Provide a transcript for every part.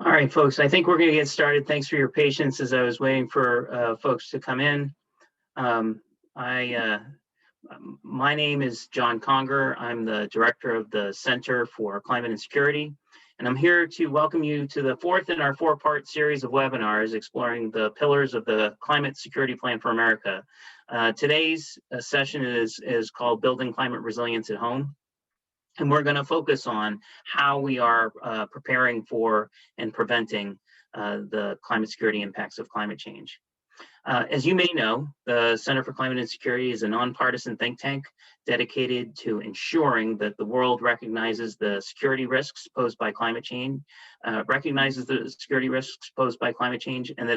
All right, folks, I think we're going to get started. Thanks for your patience as I was waiting for folks to come in. Um, my name is John Conger. I'm the director of the Center for Climate and Security, and I'm here to welcome you to the fourth in our four-part series of webinars exploring the pillars of the Climate Security Plan for America. Today's session is called Building Climate Resilience at Home. And we're going to focus on how we are preparing for and preventing the climate security impacts of climate change. As you may know, the Center for Climate and Security is a nonpartisan think tank dedicated to ensuring that the world recognizes the security risks posed by climate change, and that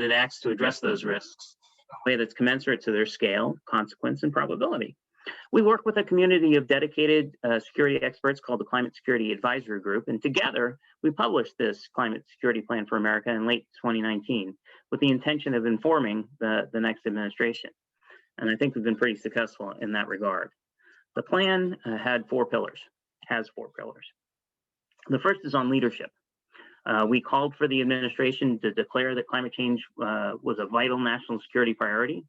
it acts to address those risks in a way that's commensurate to their scale, consequence, and probability. We work with a community of dedicated security experts called the Climate Security Advisory Group, and together we published this Climate Security Plan for America in late 2019 with the intention of informing the next administration. And I think we've been pretty successful in that regard. The plan has four pillars. The first is on leadership. We called for the administration to declare that climate change was a vital national security priority.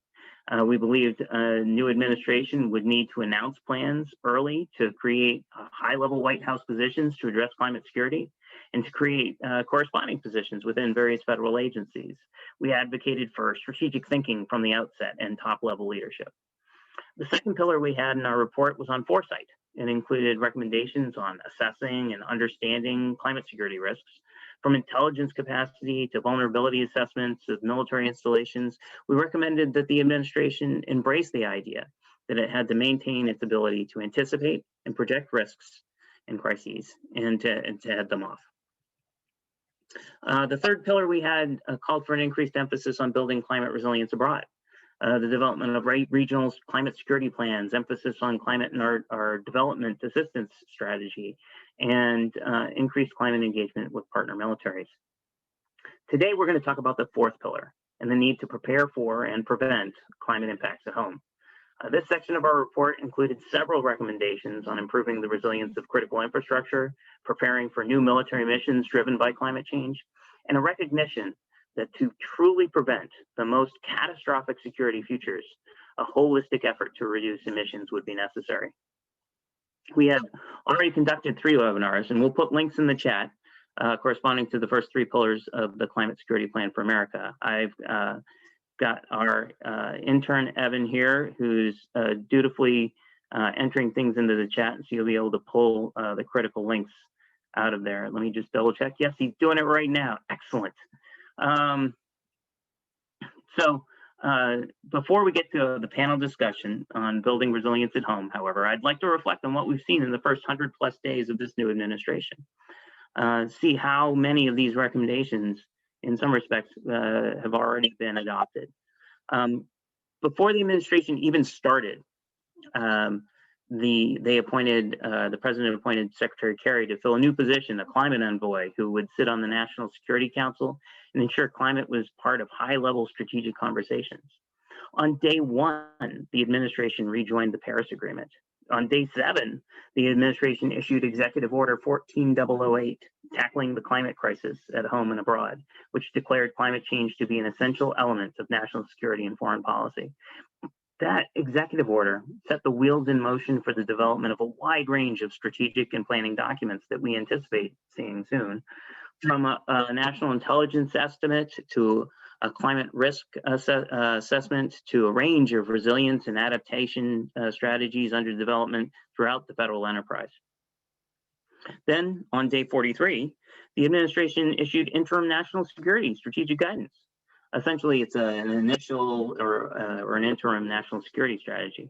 We believed a new administration would need to announce plans early to create high-level White House positions to address climate security and to create corresponding positions within various federal agencies. We advocated for strategic thinking from the outset and top-level leadership. The second pillar we had in our report was on foresight. It included recommendations on assessing and understanding climate security risks, from intelligence capacity to vulnerability assessments of military installations. We recommended that the administration embrace the idea that it had to maintain its ability to anticipate and project risks and crises and to head them off. The third pillar we had called for an increased emphasis on building climate resilience abroad. The development of regional climate security plans, emphasis on climate and our development assistance strategy, and increased climate engagement with partner militaries. Today, we're going to talk about the fourth pillar and the need to prepare for and prevent climate impacts at home. This section of our report included several recommendations on improving the resilience of critical infrastructure, preparing for new military missions driven by climate change, and a recognition that to truly prevent the most catastrophic security futures, a holistic effort to reduce emissions would be necessary. We have already conducted 3 webinars, and we'll put links in the chat corresponding to the first 3 pillars of the Climate Security Plan for America. I've got our intern, Evan, here, who's dutifully entering things into the chat, so you'll be able to pull the critical links out of there. Let me just double check. Yes, he's doing it right now. Excellent. Before we get to the panel discussion on building resilience at home, however, I'd like to reflect on what we've seen in the first 100+ days of this new administration. See how many of these recommendations, in some respects, have already been adopted. Before the administration even started, the president appointed Secretary Kerry to fill a new position, a climate envoy, who would sit on the National Security Council and ensure climate was part of high-level strategic conversations. On day 1, the administration rejoined the Paris Agreement. On day 7, the administration issued Executive Order 14008, tackling the climate crisis at home and abroad, which declared climate change to be an essential element of national security and foreign policy. That executive order set the wheels in motion for the development of a wide range of strategic and planning documents that we anticipate seeing soon, from a national intelligence estimate to a climate risk assessment to a range of resilience and adaptation strategies under development throughout the federal enterprise. Then, on day 43, the administration issued interim national security strategic guidance. Essentially, it's an initial or an interim national security strategy.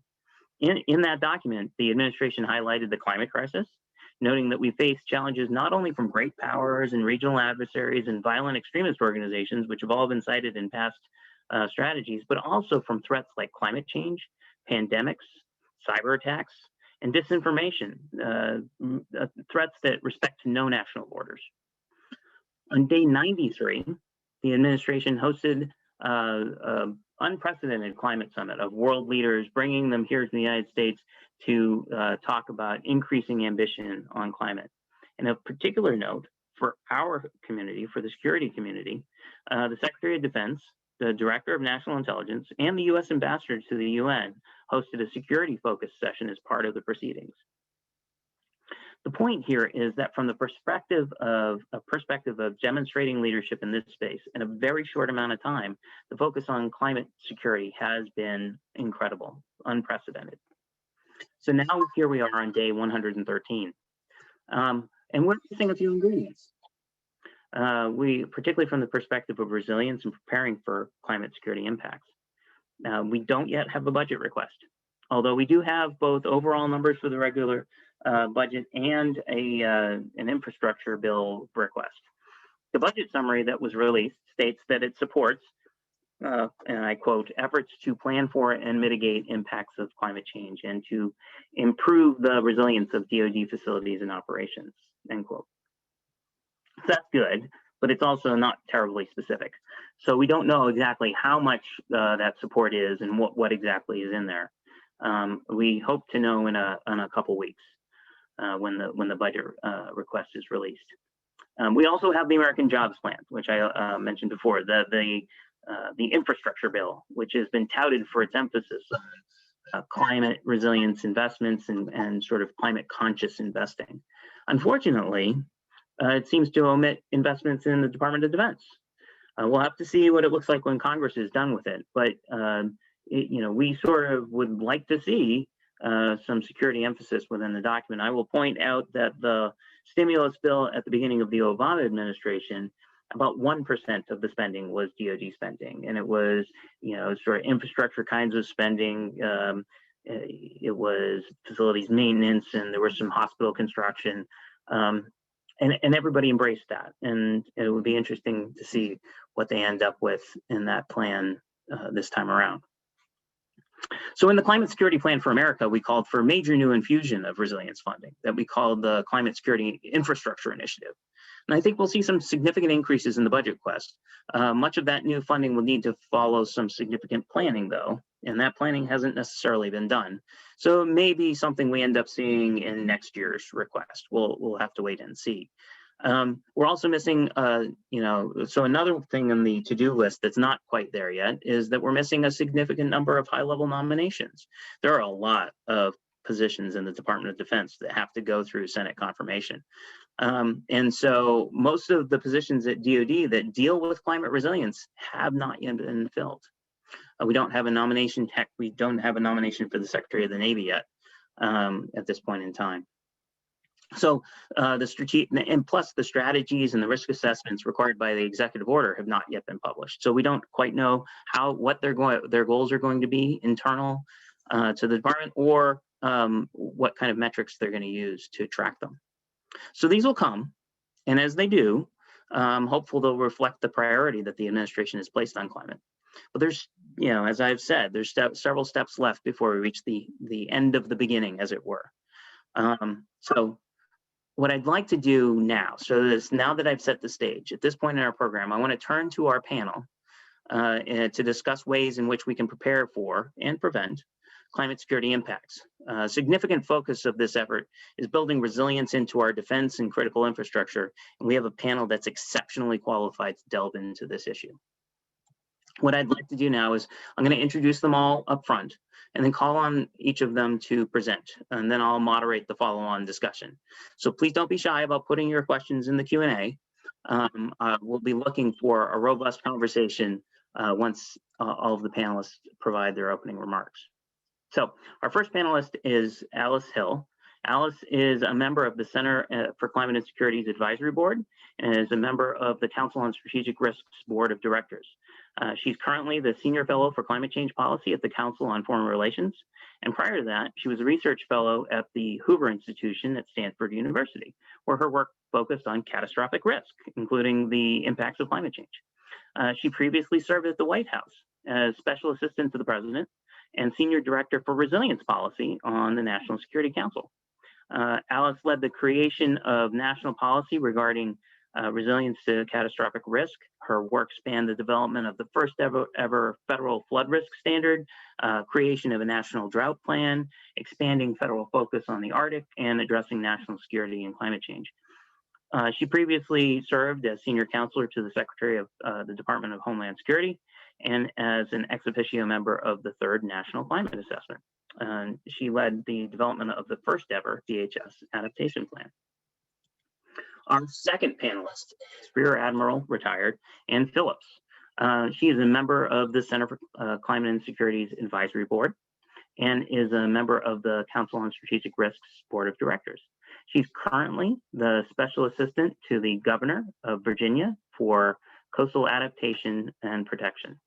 In that document, the administration highlighted the climate crisis, noting that we face challenges not only from great powers and regional adversaries and violent extremist organizations, which have all been cited in past strategies, but also from threats like climate change, pandemics, cyber attacks, and disinformation, threats that respect no national borders. On day 93, the administration hosted an unprecedented climate summit of world leaders, bringing them here to the United States to talk about increasing ambition on climate. And of particular note, for our community, for the security community, the Secretary of Defense, the Director of National Intelligence, and the U.S. Ambassador to the UN hosted a security-focused session as part of the proceedings. The point here is that from the perspective of demonstrating leadership in this space in a very short amount of time, the focus on climate security has been incredible, unprecedented. So now here we are on day 113. And we're missing a few ingredients. Particularly from the perspective of resilience and preparing for climate security impacts. We don't yet have a budget request, although we do have both overall numbers for the regular budget and an infrastructure bill request. The budget summary that was released states that it supports, and I quote, efforts to plan for and mitigate impacts of climate change and to improve the resilience of DoD facilities and operations, end quote. That's good, but it's also not terribly specific. So we don't know exactly how much that support is and what exactly is in there. We hope to know in a couple weeks when the budget request is released. We also have the American Jobs Plan, which I mentioned before, the infrastructure bill, which has been touted for its emphasis on climate resilience investments and sort of climate conscious investing. Unfortunately, it seems to omit investments in the Department of Defense. We'll have to see what it looks like when Congress is done with it. But we sort of would like to see some security emphasis within the document. I will point out that the stimulus bill at the beginning of the Obama administration, about 1% of the spending was DoD spending, and it was sort of infrastructure kinds of spending. It was facilities maintenance, and there was some hospital construction. And everybody embraced that, and it would be interesting to see what they end up with in that plan this time around. So in the Climate Security Plan for America, we called for a major new infusion of resilience funding that we called the Climate Security Infrastructure Initiative. And I think we'll see some significant increases in the budget request. Much of that new funding will need to follow some significant planning, though, and that planning hasn't necessarily been done. So it may be something we end up seeing in next year's request. We'll have to wait and see. We're also missing, so another thing on the to-do list that's not quite there yet is that we're missing a significant number of high-level nominations. There are a lot of positions in the Department of Defense that have to go through Senate confirmation. And so most of the positions at DoD that deal with climate resilience have not yet been filled. We don't have a nomination. Heck, we don't have a nomination for the Secretary of the Navy yet at this point in time. So the strategic, and plus the strategies and the risk assessments required by the executive order have not yet been published. So we don't quite know what their goals are going to be internal to the department, or what kind of metrics they're going to use to track them. So these will come, and as they do, hopefully they'll reflect the priority that the administration has placed on climate. But there's, as I've said, there's several steps left before we reach the end of the beginning, as it were. So what I'd like to do now, now that I've set the stage, at this point in our program, I want to turn to our panel to discuss ways in which we can prepare for and prevent climate security impacts. A significant focus of this effort is building resilience into our defense and critical infrastructure, and we have a panel that's exceptionally qualified to delve into this issue. What I'd like to do now is I'm going to introduce them all up front and then call on each of them to present, and then I'll moderate the follow-on discussion. So please don't be shy about putting your questions in the Q&A. We'll be looking for a robust conversation once all of the panelists provide their opening remarks. So our first panelist is Alice Hill. Alice is a member of the Center for Climate and Security's Advisory Board and is a member of the Council on Strategic Risks Board of Directors. She's currently the Senior Fellow for Climate Change Policy at the Council on Foreign Relations. And prior to that, she was a research fellow at the Hoover Institution at Stanford University, where her work focused on catastrophic risk, including the impacts of climate change. She previously served at the White House as Special Assistant to the President and Senior Director for Resilience Policy on the National Security Council. Alice led the creation of national policy regarding resilience to catastrophic risk. Her work spanned the development of the first ever federal flood risk standard, creation of a national drought plan, expanding federal focus on the Arctic, and addressing national security and climate change. She previously served as senior counselor to the Secretary of the Department of Homeland Security and as an ex officio member of the Third National Climate Assessment. She led the development of the first ever DHS Adaptation Plan. Our second panelist is Rear Admiral retired Ann Phillips. She is a member of the Center for Climate and Security's Advisory Board and is a member of the Council on Strategic Risks Board of Directors. She's currently the Special Assistant to the Governor of Virginia for Coastal Adaptation and Protection.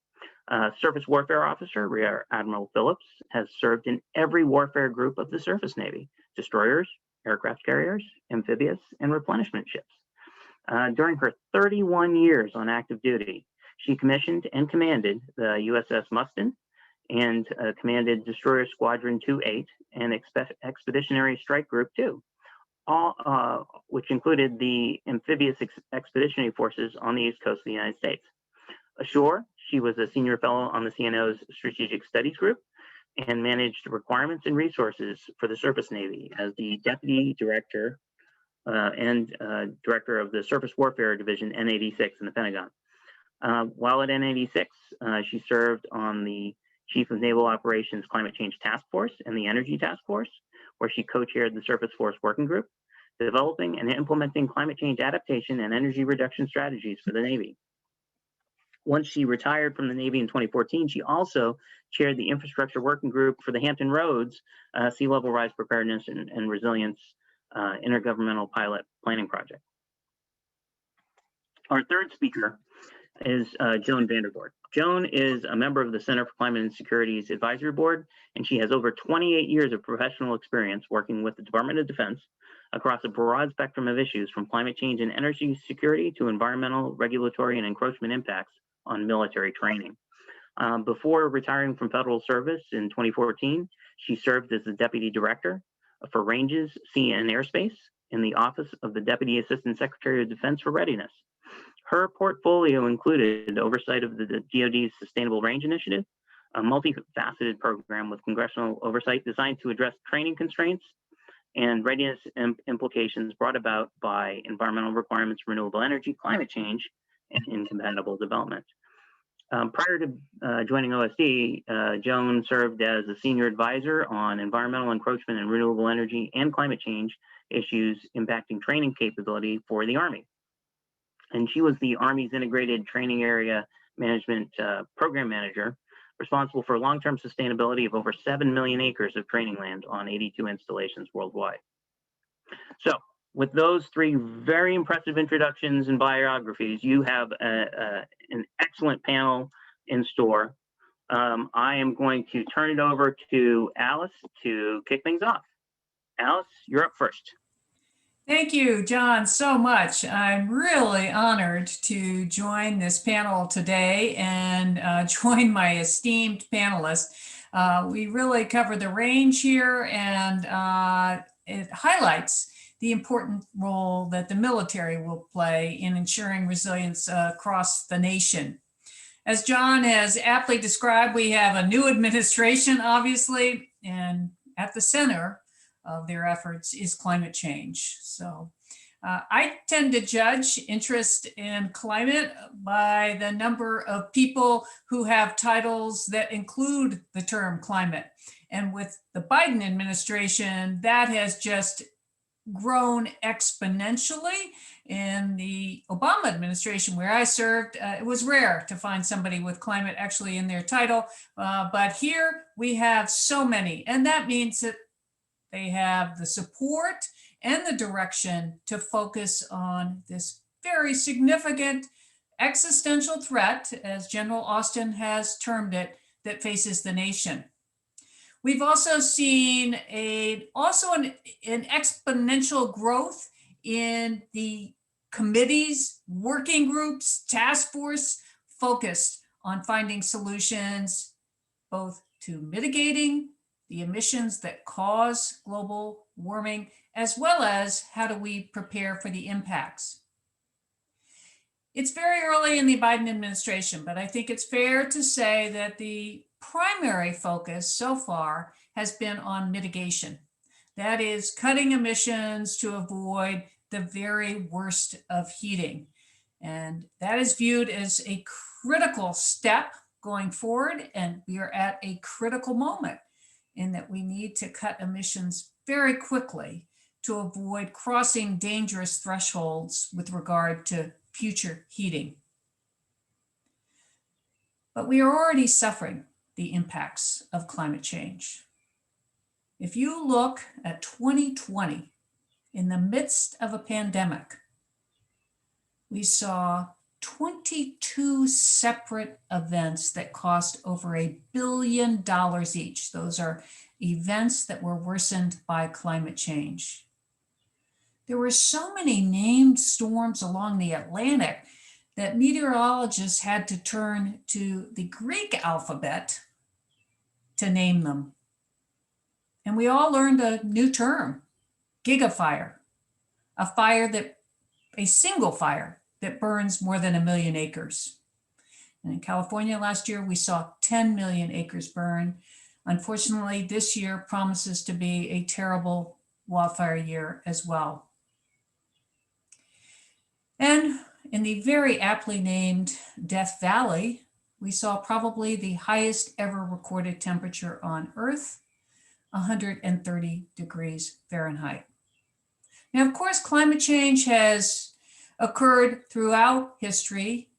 Surface Warfare Officer Rear Admiral Phillips has served in every warfare group of the Surface Navy: destroyers, aircraft carriers, amphibious, and replenishment ships. During her 31 years on active duty, she commissioned and commanded the USS Mustin and commanded Destroyer Squadron 2-8 and Expeditionary Strike Group 2, which included the amphibious expeditionary forces on the East Coast of the United States. Ashore, she was a senior fellow on the CNO's Strategic Studies Group and managed requirements and resources for the Surface Navy as the Deputy Director and Director of the Surface Warfare Division N-86 in the Pentagon. While at N-86, she served on the Chief of Naval Operations Climate Change Task Force and the Energy Task Force, where she co-chaired the Surface Force Working Group, developing and implementing climate change adaptation and energy reduction strategies for the Navy. Once she retired from the Navy in 2014, she also chaired the Infrastructure Working Group for the Hampton Roads Sea Level Rise Preparedness and Resilience Intergovernmental Pilot Planning Project. Our third speaker is Joan Vandervoort. Joan is a member of the Center for Climate and Security's Advisory Board, and she has over 28 years of professional experience working with the Department of Defense across a broad spectrum of issues, from climate change and energy security to environmental, regulatory, and encroachment impacts on military training. Before retiring from federal service in 2014, she served as the Deputy Director for Ranges, Sea, and Airspace in the Office of the Deputy Assistant Secretary of Defense for Readiness. Her portfolio included oversight of the DoD's Sustainable Range Initiative, a multifaceted program with congressional oversight designed to address training constraints and readiness implications brought about by environmental requirements, renewable energy, climate change, and incompatible development. Prior to joining OSD, Joan served as a senior advisor on environmental encroachment and renewable energy and climate change issues impacting training capability for the Army. And she was the Army's Integrated Training Area Management Program Manager, responsible for long-term sustainability of over 7 million acres of training land on 82 installations worldwide. So, with those three very impressive introductions and biographies, you have an excellent panel in store. I am going to turn it over to Alice to kick things off. Alice, you're up first. Thank you, John, so much. I'm really honored to join this panel today and join my esteemed panelists. We really cover the range here, and it highlights the important role that the military will play in ensuring resilience across the nation. As John has aptly described, we have a new administration, obviously, and at the center of their efforts is climate change. So I tend to judge interest in climate by the number of people who have titles that include the term climate. And with the Biden administration, that has just grown exponentially. In the Obama administration, where I served, it was rare to find somebody with climate actually in their title. But here we have so many, and that means that they have the support and the direction to focus on this very significant existential threat, as General Austin has termed it, that faces the nation. We've also seen an exponential growth in the committees, working groups, task force focused on finding solutions both to mitigating the emissions that cause global warming, as well as how do we prepare for the impacts. It's very early in the Biden administration, but I think it's fair to say that the primary focus so far has been on mitigation. That is cutting emissions to avoid the very worst of heating. And that is viewed as a critical step going forward. And we are at a critical moment in that we need to cut emissions very quickly to avoid crossing dangerous thresholds with regard to future heating. But we are already suffering the impacts of climate change. If you look at 2020, in the midst of a pandemic, we saw 22 separate events that cost over $1 billion each. Those are events that were worsened by climate change. There were so many named storms along the Atlantic that meteorologists had to turn to the Greek alphabet to name them. And we all learned a new term, gigafire, a single fire that burns more than 1 million acres. And in California last year, we saw 10 million acres burn. Unfortunately, this year promises to be a terrible wildfire year as well. And in the very aptly named Death Valley, we saw probably the highest ever recorded temperature on Earth, 130 degrees Fahrenheit. Now, of course, climate change has occurred throughout history,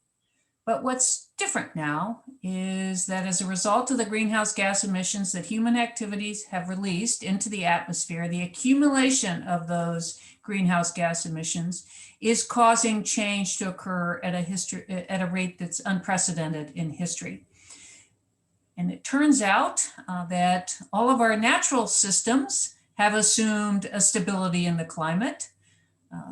but what's different now is that as a result of the greenhouse gas emissions that human activities have released into the atmosphere, the accumulation of those greenhouse gas emissions is causing change to occur at a rate that's unprecedented in history. And it turns out that all of our natural systems have assumed a stability in the climate.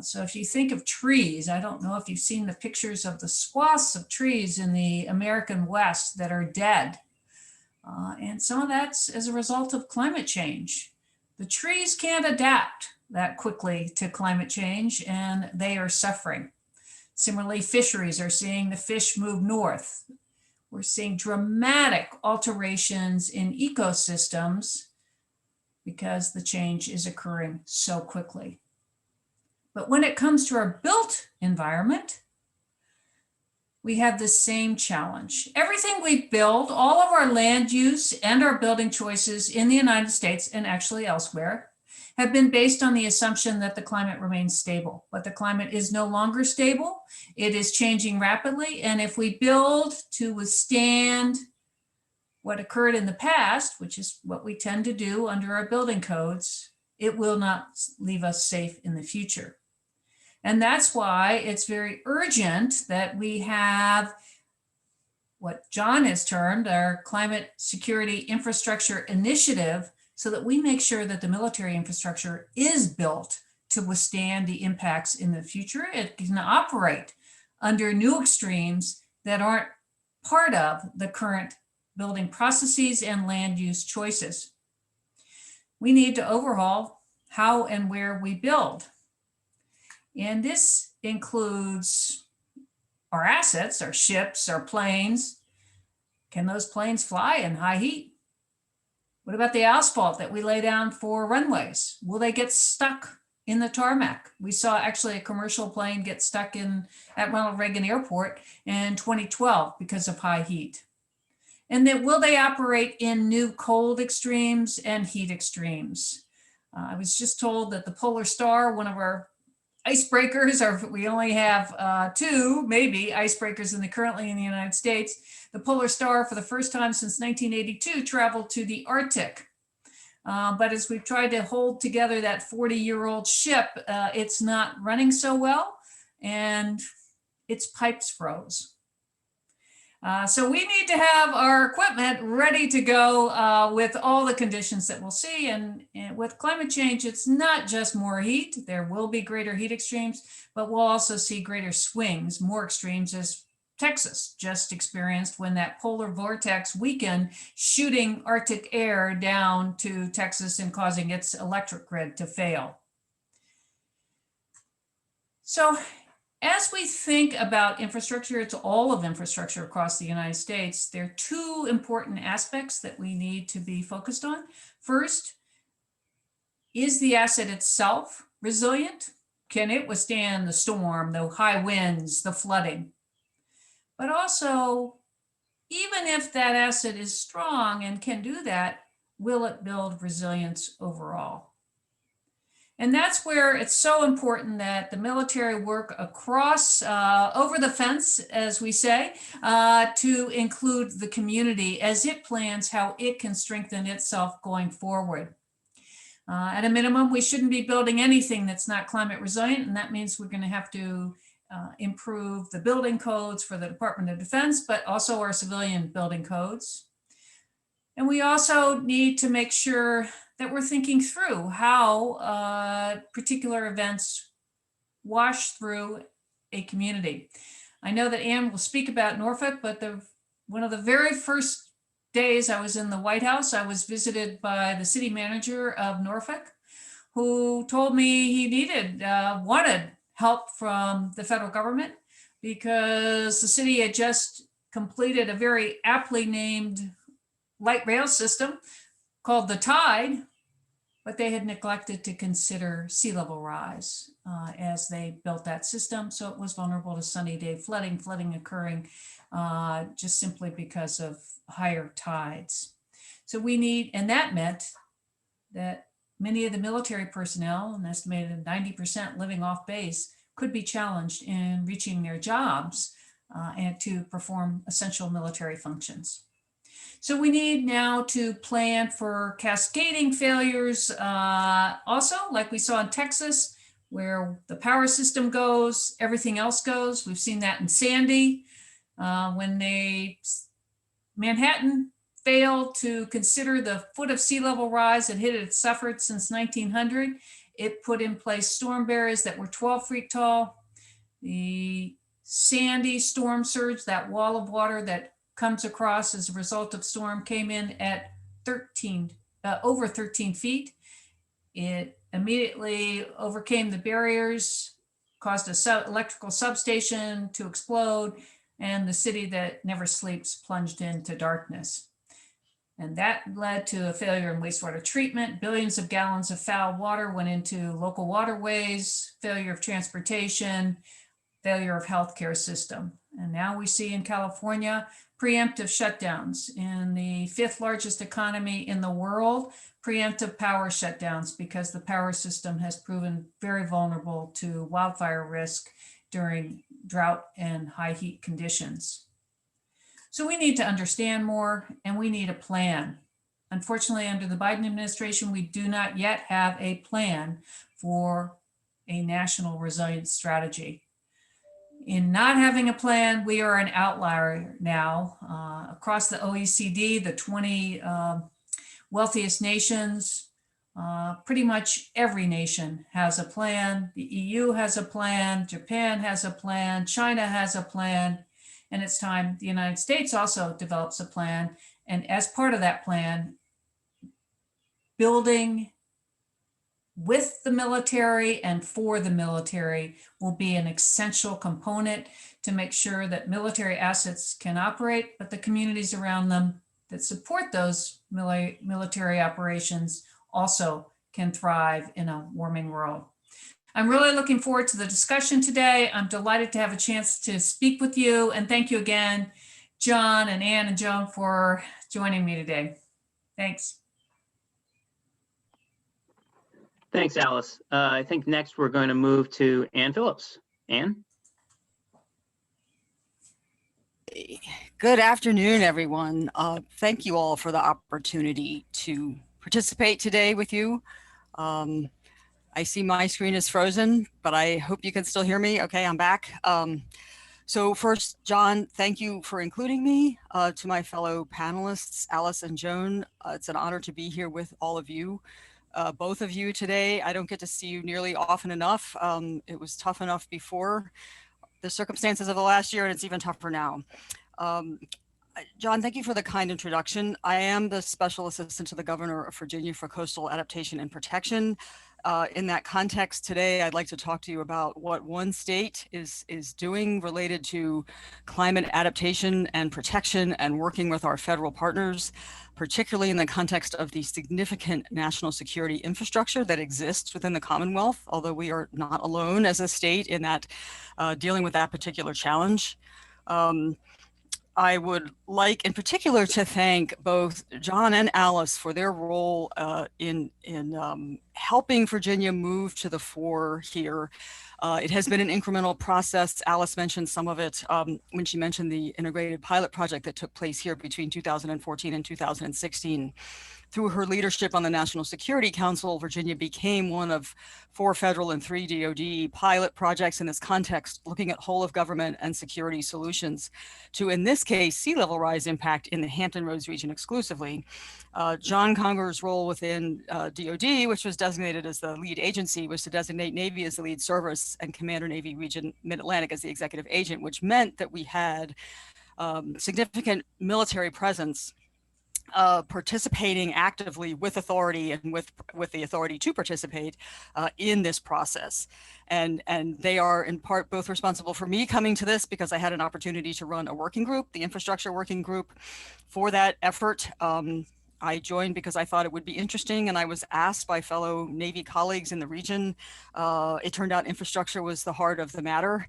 So if you think of trees, I don't know if you've seen the pictures of the swaths of trees in the American West that are dead. And some of that's as a result of climate change. The trees can't adapt that quickly to climate change, and they are suffering. Similarly, fisheries are seeing the fish move north. We're seeing dramatic alterations in ecosystems because the change is occurring so quickly. But when it comes to our built environment, we have the same challenge. Everything we build, all of our land use and our building choices in the United States and actually elsewhere, have been based on the assumption that the climate remains stable. But the climate is no longer stable. It is changing rapidly. And if we build to withstand what occurred in the past, which is what we tend to do under our building codes, it will not leave us safe in the future. And that's why it's very urgent that we have what John has termed our Climate Security Infrastructure Initiative, so that we make sure that the military infrastructure is built to withstand the impacts in the future. It can operate under new extremes that aren't part of the current building processes and land use choices. We need to overhaul how and where we build. And this includes our assets, our ships, our planes. Can those planes fly in high heat? What about the asphalt that we lay down for runways? Will they get stuck in the tarmac? We saw actually a commercial plane get stuck at Ronald Reagan Airport in 2012 because of high heat. And then will they operate in new cold extremes and heat extremes? I was just told that the Polar Star, one of our icebreakers, we only have 2, maybe, icebreakers currently in the United States. The Polar Star, for the first time since 1982, traveled to the Arctic. But as we've tried to hold together that 40-year-old ship, it's not running so well, and its pipes froze. So we need to have our equipment ready to go with all the conditions that we'll see. And with climate change, it's not just more heat. There will be greater heat extremes, but we'll also see greater swings, more extremes, as Texas just experienced when that polar vortex weakened, shooting Arctic air down to Texas and causing its electric grid to fail. So as we think about infrastructure, it's all of infrastructure across the United States. There are 2 important aspects that we need to be focused on. First, is the asset itself resilient? can it withstand the storm, the high winds, the flooding? But also, even if that asset is strong and can do that, will it build resilience overall? And that's where it's so important that the military work across, over the fence, as we say, to include the community as it plans how it can strengthen itself going forward. At a minimum, we shouldn't be building anything that's not climate resilient, and that means we're going to have to improve the building codes for the Department of Defense, but also our civilian building codes. And we also need to make sure that we're thinking through how particular events wash through a community. I know that Anne will speak about Norfolk, but one of the very first days I was in the White House, I was visited by the city manager of Norfolk, who told me he wanted help from the federal government because the city had just completed a very aptly named light rail system called the Tide, but they had neglected to consider sea level rise as they built that system. So it was vulnerable to sunny day flooding occurring just simply because of higher tides. So and that meant that many of the military personnel, an estimated 90% living off base, could be challenged in reaching their jobs and to perform essential military functions. So we need now to plan for cascading failures also, like we saw in Texas, where the power system goes, everything else goes. We've seen that in Sandy, when Manhattan failed to consider the foot of sea level rise that had suffered since 1900. It put in place storm barriers that were 12 feet tall. The Sandy storm surge, that wall of water that comes across as a result of storm, came in at over 13 feet. It immediately overcame the barriers, caused a electrical substation to explode, and the city that never sleeps plunged into darkness. And that led to a failure in wastewater treatment. Billions of gallons of foul water went into local waterways, failure of transportation, failure of healthcare system. And now we see in California preemptive shutdowns. In the 5th largest economy in the world, preemptive power shutdowns because the power system has proven very vulnerable to wildfire risk during drought and high heat conditions. So we need to understand more and we need a plan. Unfortunately, under the Biden administration, we do not yet have a plan for a national resilience strategy. In not having a plan, we are an outlier now. Across the OECD, the 20 wealthiest nations, pretty much every nation has a plan. The EU has a plan, Japan has a plan, China has a plan, and it's time the United States also develops a plan. And as part of that plan, building with the military and for the military will be an essential component to make sure that military assets can operate, but the communities around them that support those military operations also can thrive in a warming world. I'm really looking forward to the discussion today. I'm delighted to have a chance to speak with you, and thank you again, John and Anne and Joan, for joining me today. Thanks. Thanks, Alice. I think next we're going to move to Ann Phillips. Ann? Good afternoon, everyone. Thank you all for the opportunity to participate today with you. I see my screen is frozen, but I hope you can still hear me. Okay, I'm back. So first, John, thank you for including me. To my fellow panelists, Alice and Joan, it's an honor to be here with all of you. Both of you today. I don't get to see you nearly often enough. It was tough enough before the circumstances of the last year, and it's even tougher now. John, thank you for the kind introduction. I am the Special Assistant to the Governor of Virginia for Coastal Adaptation and Protection. in that context today, I'd like to talk to you about what one state is doing related to climate adaptation and protection and working with our federal partners, particularly in the context of the significant national security infrastructure that exists within the Commonwealth, although we are not alone as a state in that dealing with that particular challenge. I would like in particular to thank both John and Alice for their role in helping Virginia move to the fore here. It has been an incremental process. Alice mentioned some of it when she mentioned the integrated pilot project that took place here between 2014 and 2016. Through her leadership on the National Security Council, Virginia became one of 4 federal and 3 DoD pilot projects in this context, looking at whole of government and security solutions to, in this case, sea level rise impact in the Hampton Roads region exclusively. John Conger's role within DoD, which was designated as the lead agency, was to designate Navy as the lead service and Commander Navy Region Mid-Atlantic as the executive agent, which meant that we had significant military presence participating actively with authority and with the authority to participate in this process. And they are in part both responsible for me coming to this because I had an opportunity to run a working group, the infrastructure working group for that effort. I joined because I thought it would be interesting, and I was asked by fellow Navy colleagues in the region. It turned out infrastructure was the heart of the matter.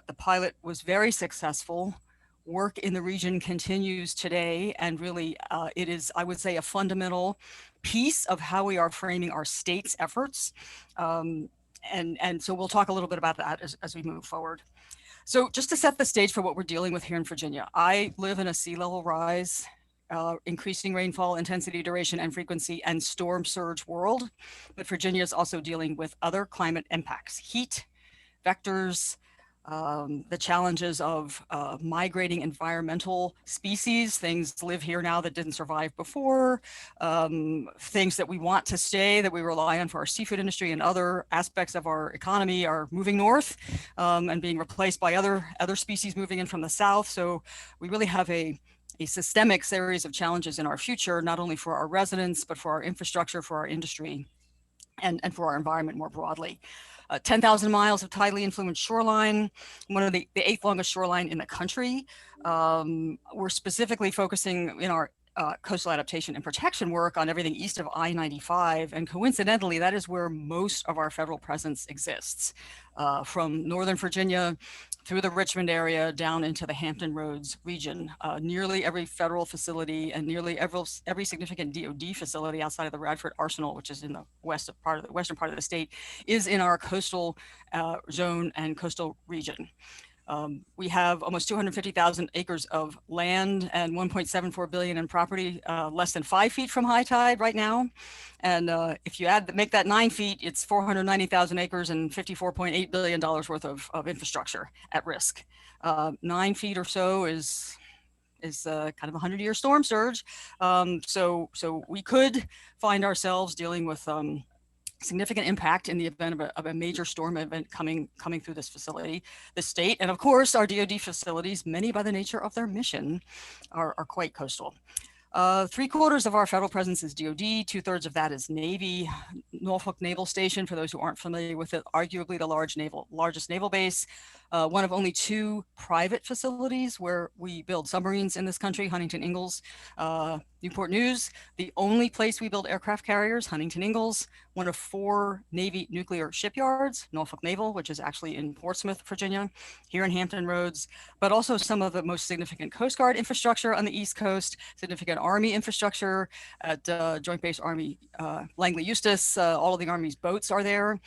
The pilot was very successful. Work in the region continues today, and really it is, I would say, a fundamental piece of how we are framing our state's efforts. And so we'll talk a little bit about that as we move forward. So just to set the stage for what we're dealing with here in Virginia, I live in a sea level rise, increasing rainfall intensity, duration, and frequency, and storm surge world. But Virginia is also dealing with other climate impacts, heat, vectors, the challenges of migrating environmental species. Things live here now that didn't survive before, things that we want to stay, that we rely on for our seafood industry and other aspects of our economy are moving north and being replaced by other species moving in from the south. So we really have a systemic series of challenges in our future, not only for our residents, but for our infrastructure, for our industry, and for our environment more broadly. 10,000 miles of tidally influenced shoreline, one of the 8th longest shoreline in the country. We're specifically focusing in our coastal adaptation and protection work on everything east of I-95. And coincidentally, that is where most of our federal presence exists, from Northern Virginia through the Richmond area down into the Hampton Roads region. Nearly every federal facility and nearly every significant DoD facility outside of the Radford Arsenal, which is in the western part of the state, is in our coastal zone and coastal region. We have almost 250,000 acres of land and 1.74 billion in property, less than 5 feet from high tide right now. And if you make that 9 feet, it's 490,000 acres and $54.8 billion worth of infrastructure at risk. 9 feet or so is kind of a 100-year storm surge. So we could find ourselves dealing with significant impact in the event of a major storm event coming through this facility, this state. And of course, our DoD facilities, many by the nature of their mission, are quite coastal. 3/4 of our federal presence is DoD, 2/3 of that is Navy. Norfolk Naval Station, for those who aren't familiar with it, arguably the largest naval base. One of only 2 private facilities where we build submarines in this country, Huntington Ingalls, Newport News. The only place we build aircraft carriers, Huntington Ingalls. One of 4 Navy nuclear shipyards, Norfolk Naval, which is actually in Portsmouth, Virginia, here in Hampton Roads, but also some of the most significant Coast Guard infrastructure on the East Coast, significant Army infrastructure at Joint Base Army Langley Eustis. All of the Army's boats are there.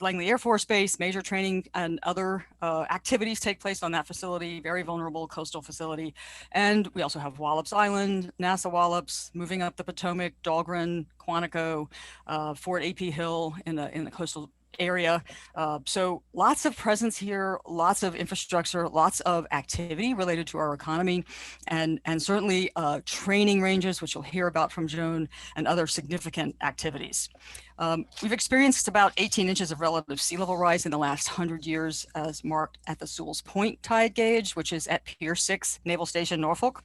Langley Air Force Base, major training and other activities take place on that facility, very vulnerable coastal facility. And we also have Wallops Island, NASA Wallops, moving up the Potomac, Dahlgren, Quantico, Fort A.P. Hill in the coastal area. So lots of presence here, lots of infrastructure, lots of activity related to our economy, and certainly training ranges, which you'll hear about from Joan, and other significant activities. We've experienced about 18 inches of relative sea level rise in the last 100 years, as marked at the Sewell's Point tide gauge, which is at Pier 6, Naval Station, Norfolk.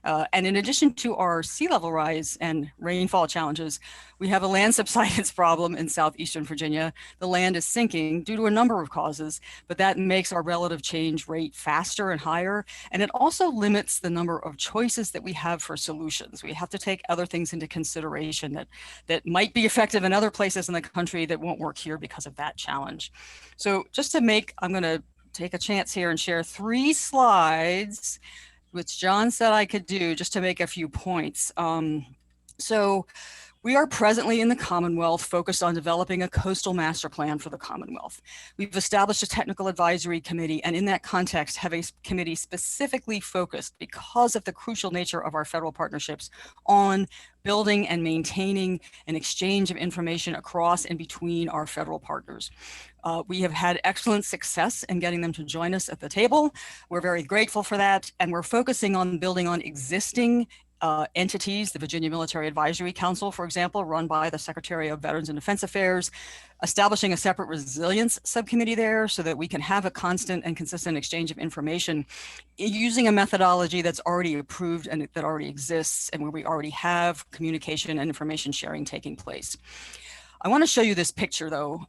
And in addition to our sea level rise and rainfall challenges, we have a land subsidence problem in southeastern Virginia. The land is sinking due to a number of causes, but that makes our relative change rate faster and higher. And it also limits the number of choices that we have for solutions. We have to take other things into consideration that might be effective in other places in the country that won't work here because of that challenge. So just to make, I'm going to take a chance here and share 3 slides, which John said I could do, just to make a few points. So we are presently in the Commonwealth focused on developing a coastal master plan for the Commonwealth. We've established a technical advisory committee, and in that context have a committee specifically focused, because of the crucial nature of our federal partnerships, on building and maintaining an exchange of information across and between our federal partners. We have had excellent success in getting them to join us at the table. We're very grateful for that, and we're focusing on building on existing entities, the Virginia Military Advisory Council, for example, run by the Secretary of Veterans and Defense Affairs, establishing a separate resilience subcommittee there so that we can have a constant and consistent exchange of information using a methodology that's already approved and that already exists, and where we already have communication and information sharing taking place. I want to show you this picture, though.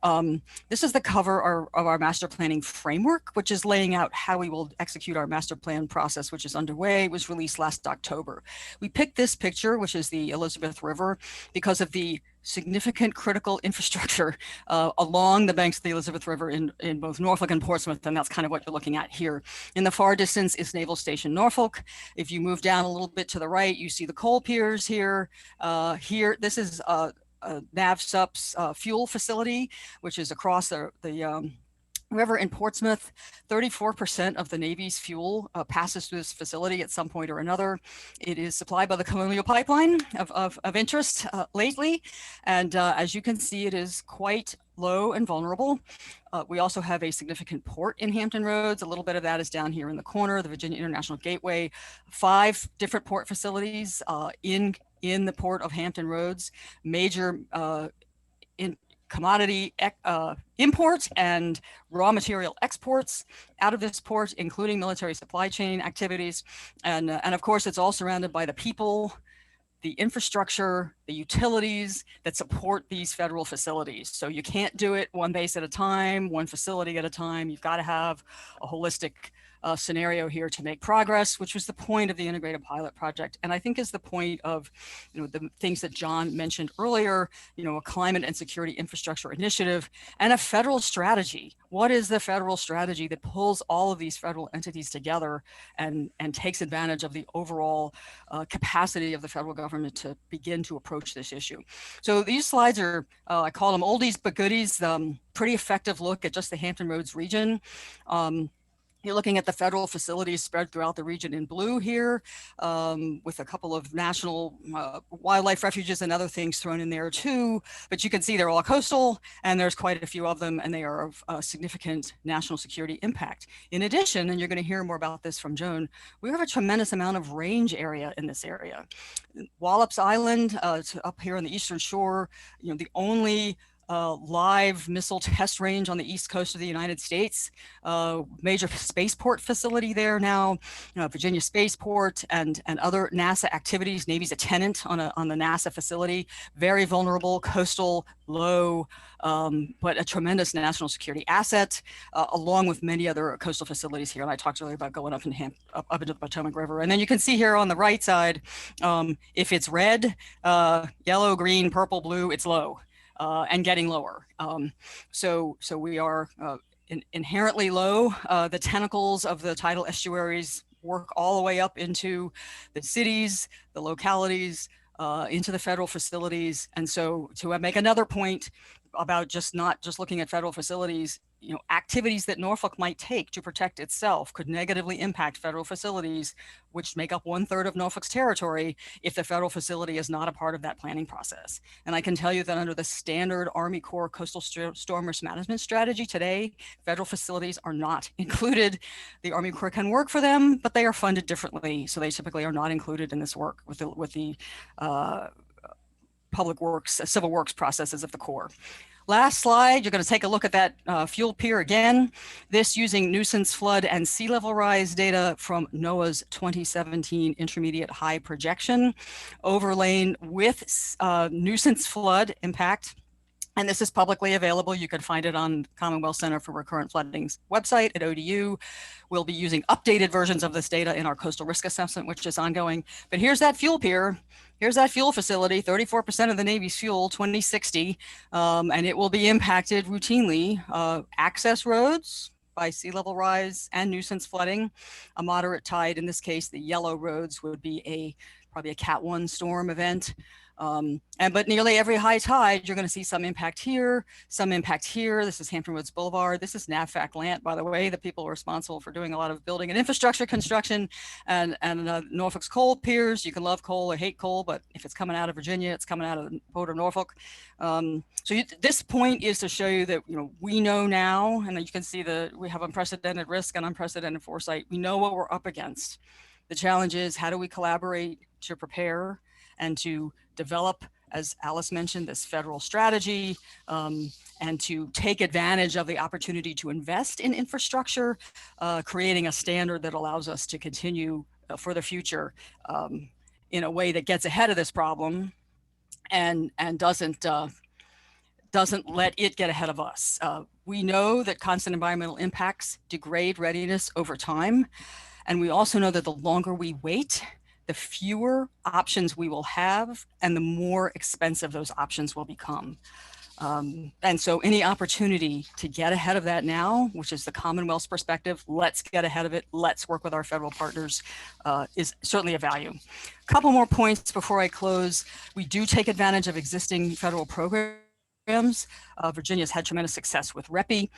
This is the cover of our master planning framework, which is laying out how we will execute our master plan process, which is underway. It was released last October. We picked this picture, which is the Elizabeth River, because of the significant critical infrastructure along the banks of the Elizabeth River in both Norfolk and Portsmouth, and that's kind of what you're looking at here. In the far distance is Naval Station Norfolk. If you move down a little bit to the right, you see the coal piers here. This is NAVSUP's fuel facility, which is across the river in Portsmouth. 34% of the Navy's fuel passes through this facility at some point or another. It is supplied by the Colonial Pipeline of interest lately. And as you can see, it is quite low and vulnerable. We also have a significant port in Hampton Roads. A little bit of that is down here in the corner, the Virginia International Gateway. 5 different port facilities in the port of Hampton Roads, major in commodity imports and raw material exports out of this port, including military supply chain activities. And of course, it's all surrounded by the people, the infrastructure, the utilities that support these federal facilities. So you can't do it one base at a time, one facility at a time. You've got to have a holistic scenario here to make progress, which was the point of the integrated pilot project. And I think is the point of, the things that John mentioned earlier, a climate and security infrastructure initiative and a federal strategy. What is the federal strategy that pulls all of these federal entities together and takes advantage of the overall capacity of the federal government to begin to approach this issue? So these slides are, I call them oldies but goodies, pretty effective look at just the Hampton Roads region. You're looking at the federal facilities spread throughout the region in blue here, with a couple of national wildlife refuges and other things thrown in there too. But you can see they're all coastal, and there's quite a few of them, and they are of significant national security impact. In addition, and you're going to hear more about this from Joan, we have a tremendous amount of range area in this area. Wallops Island, up here on the eastern shore, the only live missile test range on the east coast of the United States, major spaceport facility there now, Virginia Spaceport and other NASA activities. Navy's a tenant on the NASA facility, very vulnerable, coastal, low, but a tremendous national security asset, along with many other coastal facilities here. And I talked earlier about going up into the Potomac River. And then you can see here on the right side, if it's red, yellow, green, purple, blue, it's low. And getting lower. So we are inherently low. The tentacles of the tidal estuaries work all the way up into the cities, the localities, into the federal facilities. And so to make another point about not just looking at federal facilities, activities that Norfolk might take to protect itself could negatively impact federal facilities, which make up 1/3 of Norfolk's territory, if the federal facility is not a part of that planning process. And I can tell you that under the standard Army Corps Coastal Storm Risk Management Strategy today, federal facilities are not included. The Army Corps can work for them, but they are funded differently. So they typically are not included in this work with the public works, civil works processes of the Corps. Last slide, you're going to take a look at that fuel pier again. This using nuisance flood and sea level rise data from NOAA's 2017 intermediate high projection, overlain with nuisance flood impact. And this is publicly available. You can find it on Commonwealth Center for Recurrent Flooding's website at ODU. We'll be using updated versions of this data in our coastal risk assessment, which is ongoing. But here's that fuel pier. Here's that fuel facility, 34% of the Navy's fuel, 2060, and it will be impacted routinely. Access roads by sea level rise and nuisance flooding. A moderate tide, in this case, the yellow roads would be probably a Cat 1 storm event. But nearly every high tide, you're going to see some impact here, some impact here. This is Hampton Roads Boulevard. This is NAVFAC Lant, by the way, the people responsible for doing a lot of building and infrastructure construction, and Norfolk's coal piers. You can love coal or hate coal, but if it's coming out of Virginia, it's coming out of the Port of Norfolk. This point is to show you that we know now, and you can see we have unprecedented risk and unprecedented foresight. We know what we're up against. The challenge is, how do we collaborate to prepare and to develop, as Alice mentioned, this federal strategy, and to take advantage of the opportunity to invest in infrastructure, creating a standard that allows us to continue for the future in a way that gets ahead of this problem and doesn't let it get ahead of us. We know that constant environmental impacts degrade readiness over time. And we also know that the longer we wait, the fewer options we will have and the more expensive those options will become. And so any opportunity to get ahead of that now, which is the Commonwealth's perspective, let's get ahead of it, let's work with our federal partners, is certainly a value. A couple more points before I close. We do take advantage of existing federal programs. Virginia's had tremendous success with REPI,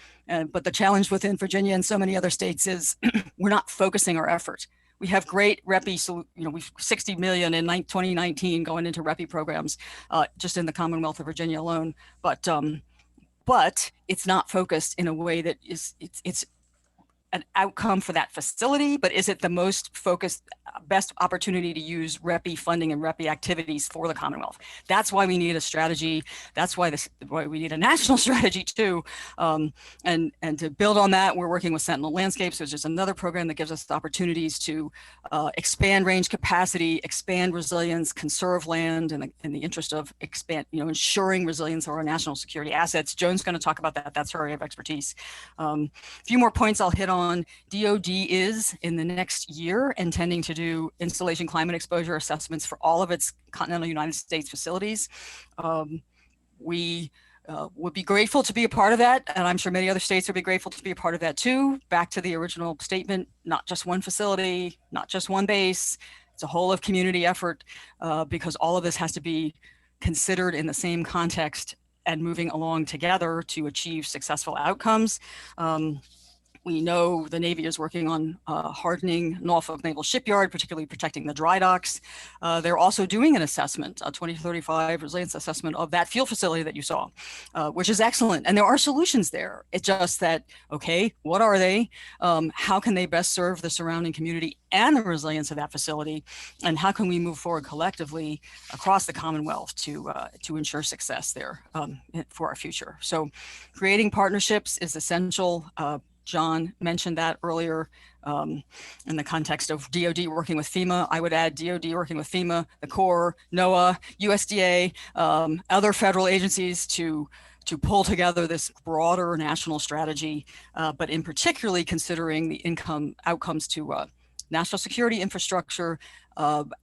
but the challenge within Virginia and so many other states is we're not focusing our effort. We have great REPI, so we've 60 million in 2019 going into REPI programs just in the Commonwealth of Virginia alone. But it's not focused in a way that it's an outcome for that facility, but is it the most focused, best opportunity to use REPI funding and REPI activities for the Commonwealth? That's why we need a strategy. That's why we need a national strategy too. And to build on that, we're working with Sentinel Landscapes, which is another program that gives us the opportunities to expand range capacity, expand resilience, conserve land in the interest of ensuring resilience of our national security assets. Joan's going to talk about that. That's her area of expertise. A few more points I'll hit on. DoD is in the next year intending to do installation climate exposure assessments for all of its continental United States facilities. We would be grateful to be a part of that, and I'm sure many other states would be grateful to be a part of that too. Back to the original statement, not just one facility, not just one base, it's a whole of community effort, because all of this has to be considered in the same context and moving along together to achieve successful outcomes. We know the Navy is working on hardening Norfolk Naval Shipyard, particularly protecting the dry docks. They're also doing an assessment, a 2035 resilience assessment of that fuel facility that you saw, which is excellent. And there are solutions there. It's just that, okay, what are they? How can they best serve the surrounding community and the resilience of that facility? And how can we move forward collectively across the Commonwealth to ensure success there for our future? So creating partnerships is essential. John mentioned that earlier in the context of DoD working with FEMA. I would add DoD working with FEMA, the Corps, NOAA, USDA, other federal agencies to pull together this broader national strategy, but in particularly considering the outcomes to national security infrastructure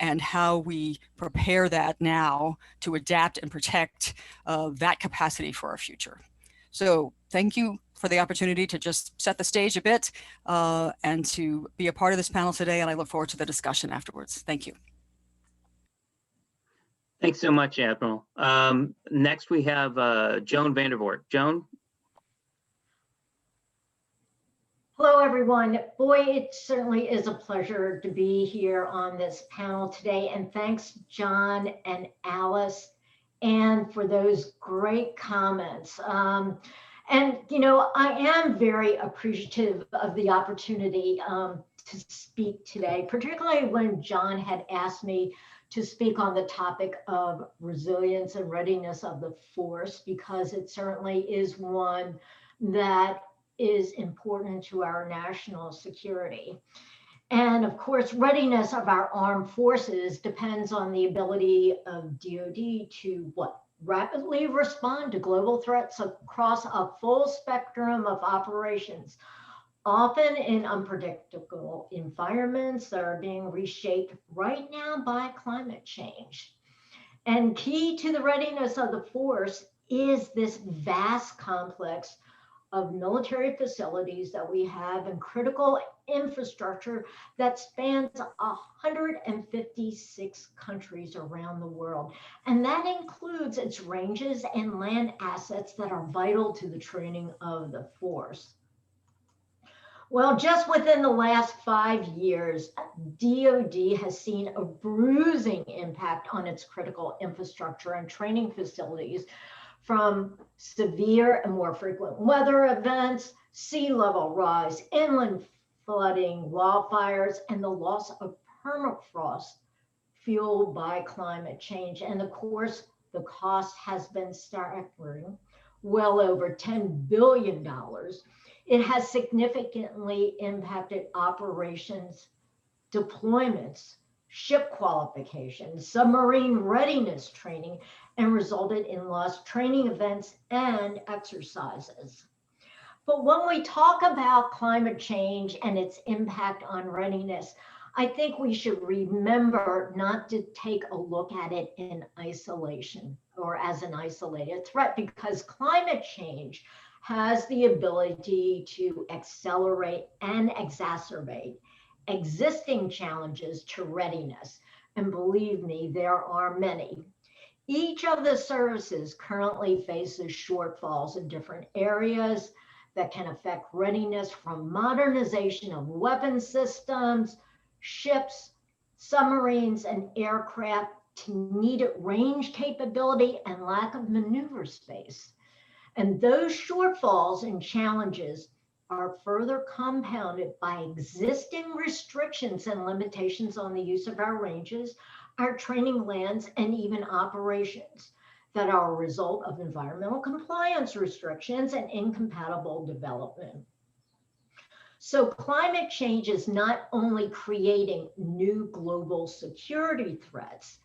and how we prepare that now to adapt and protect that capacity for our future. So thank you for the opportunity to just set the stage a bit and to be a part of this panel today. And I look forward to the discussion afterwards. Thank you. Thanks so much, Admiral. Next, we have Joan Vandervoort. Joan? Hello, everyone. Boy, it certainly is a pleasure to be here on this panel today. And thanks, John and Alice, and for those great comments. And, I am very appreciative of the opportunity to to speak today, particularly when John had asked me to speak on the topic of resilience and readiness of the force, because it certainly is one that is important to our national security. And of course, readiness of our armed forces depends on the ability of DoD to rapidly respond to global threats across a full spectrum of operations, often in unpredictable environments that are being reshaped right now by climate change. And key to the readiness of the force is this vast complex of military facilities that we have and critical infrastructure that spans 156 countries around the world. And that includes its ranges and land assets that are vital to the training of the force. Well, just within the last 5 years, DoD has seen a bruising impact on its critical infrastructure and training facilities, from severe and more frequent weather events, sea level rise, inland flooding, wildfires, and the loss of permafrost fueled by climate change. And of course, the cost has been staggering, well over $10 billion. It has significantly impacted operations, deployments, ship qualifications, submarine readiness training, and resulted in lost training events and exercises. But when we talk about climate change and its impact on readiness, I think we should remember not to take a look at it in isolation or as an isolated threat, because climate change has the ability to accelerate and exacerbate existing challenges to readiness. And believe me, there are many. Each of the services currently faces shortfalls in different areas that can affect readiness, from modernization of weapon systems, ships, submarines, and aircraft to needed range capability and lack of maneuver space. And those shortfalls and challenges are further compounded by existing restrictions and limitations on the use of our ranges, our training lands, and even operations that are a result of environmental compliance restrictions and incompatible development. So climate change is not only creating new global security threats,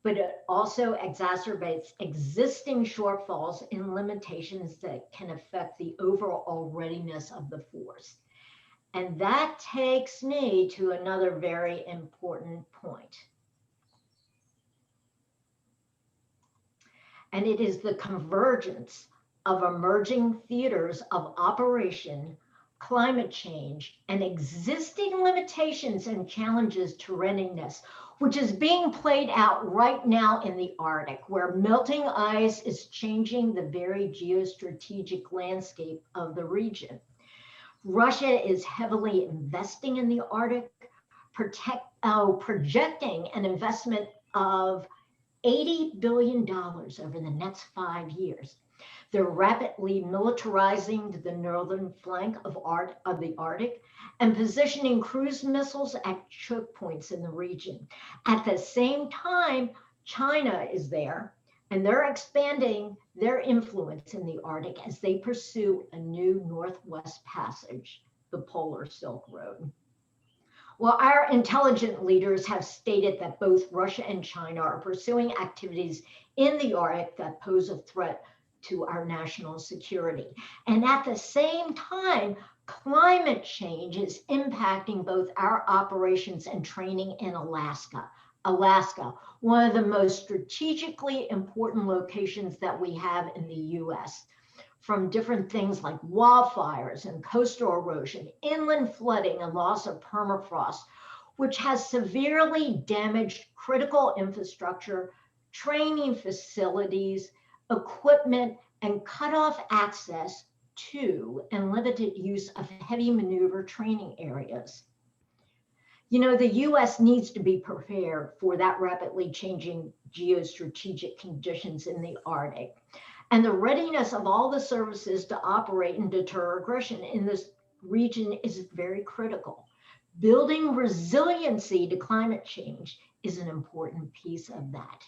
but it also exacerbates existing shortfalls and limitations that can affect the overall readiness of the force. And that takes me to another very important point. And it is the convergence of emerging theaters of operation, climate change, and existing limitations and challenges to readiness, which is being played out right now in the Arctic, where melting ice is changing the very geostrategic landscape of the region. Russia is heavily investing in the Arctic, projecting an investment of $80 billion over the next 5 years. They're rapidly militarizing the northern flank of the Arctic and positioning cruise missiles at choke points in the region. At the same time, China is there, and they're expanding their influence in the Arctic as they pursue a new Northwest Passage, the Polar Silk Road. Well, our intelligent leaders have stated that both Russia and China are pursuing activities in the Arctic that pose a threat to our national security. And at the same time, climate change is impacting both our operations and training in Alaska. Alaska, one of the most strategically important locations that we have in the US, from different things like wildfires and coastal erosion, inland flooding, and loss of permafrost, which has severely damaged critical infrastructure, training facilities, equipment, and cut off access to and limited use of heavy maneuver training areas. You know, the US needs to be prepared for that rapidly changing geostrategic conditions in the Arctic. And the readiness of all the services to operate and deter aggression in this region is very critical. Building resiliency to climate change is an important piece of that.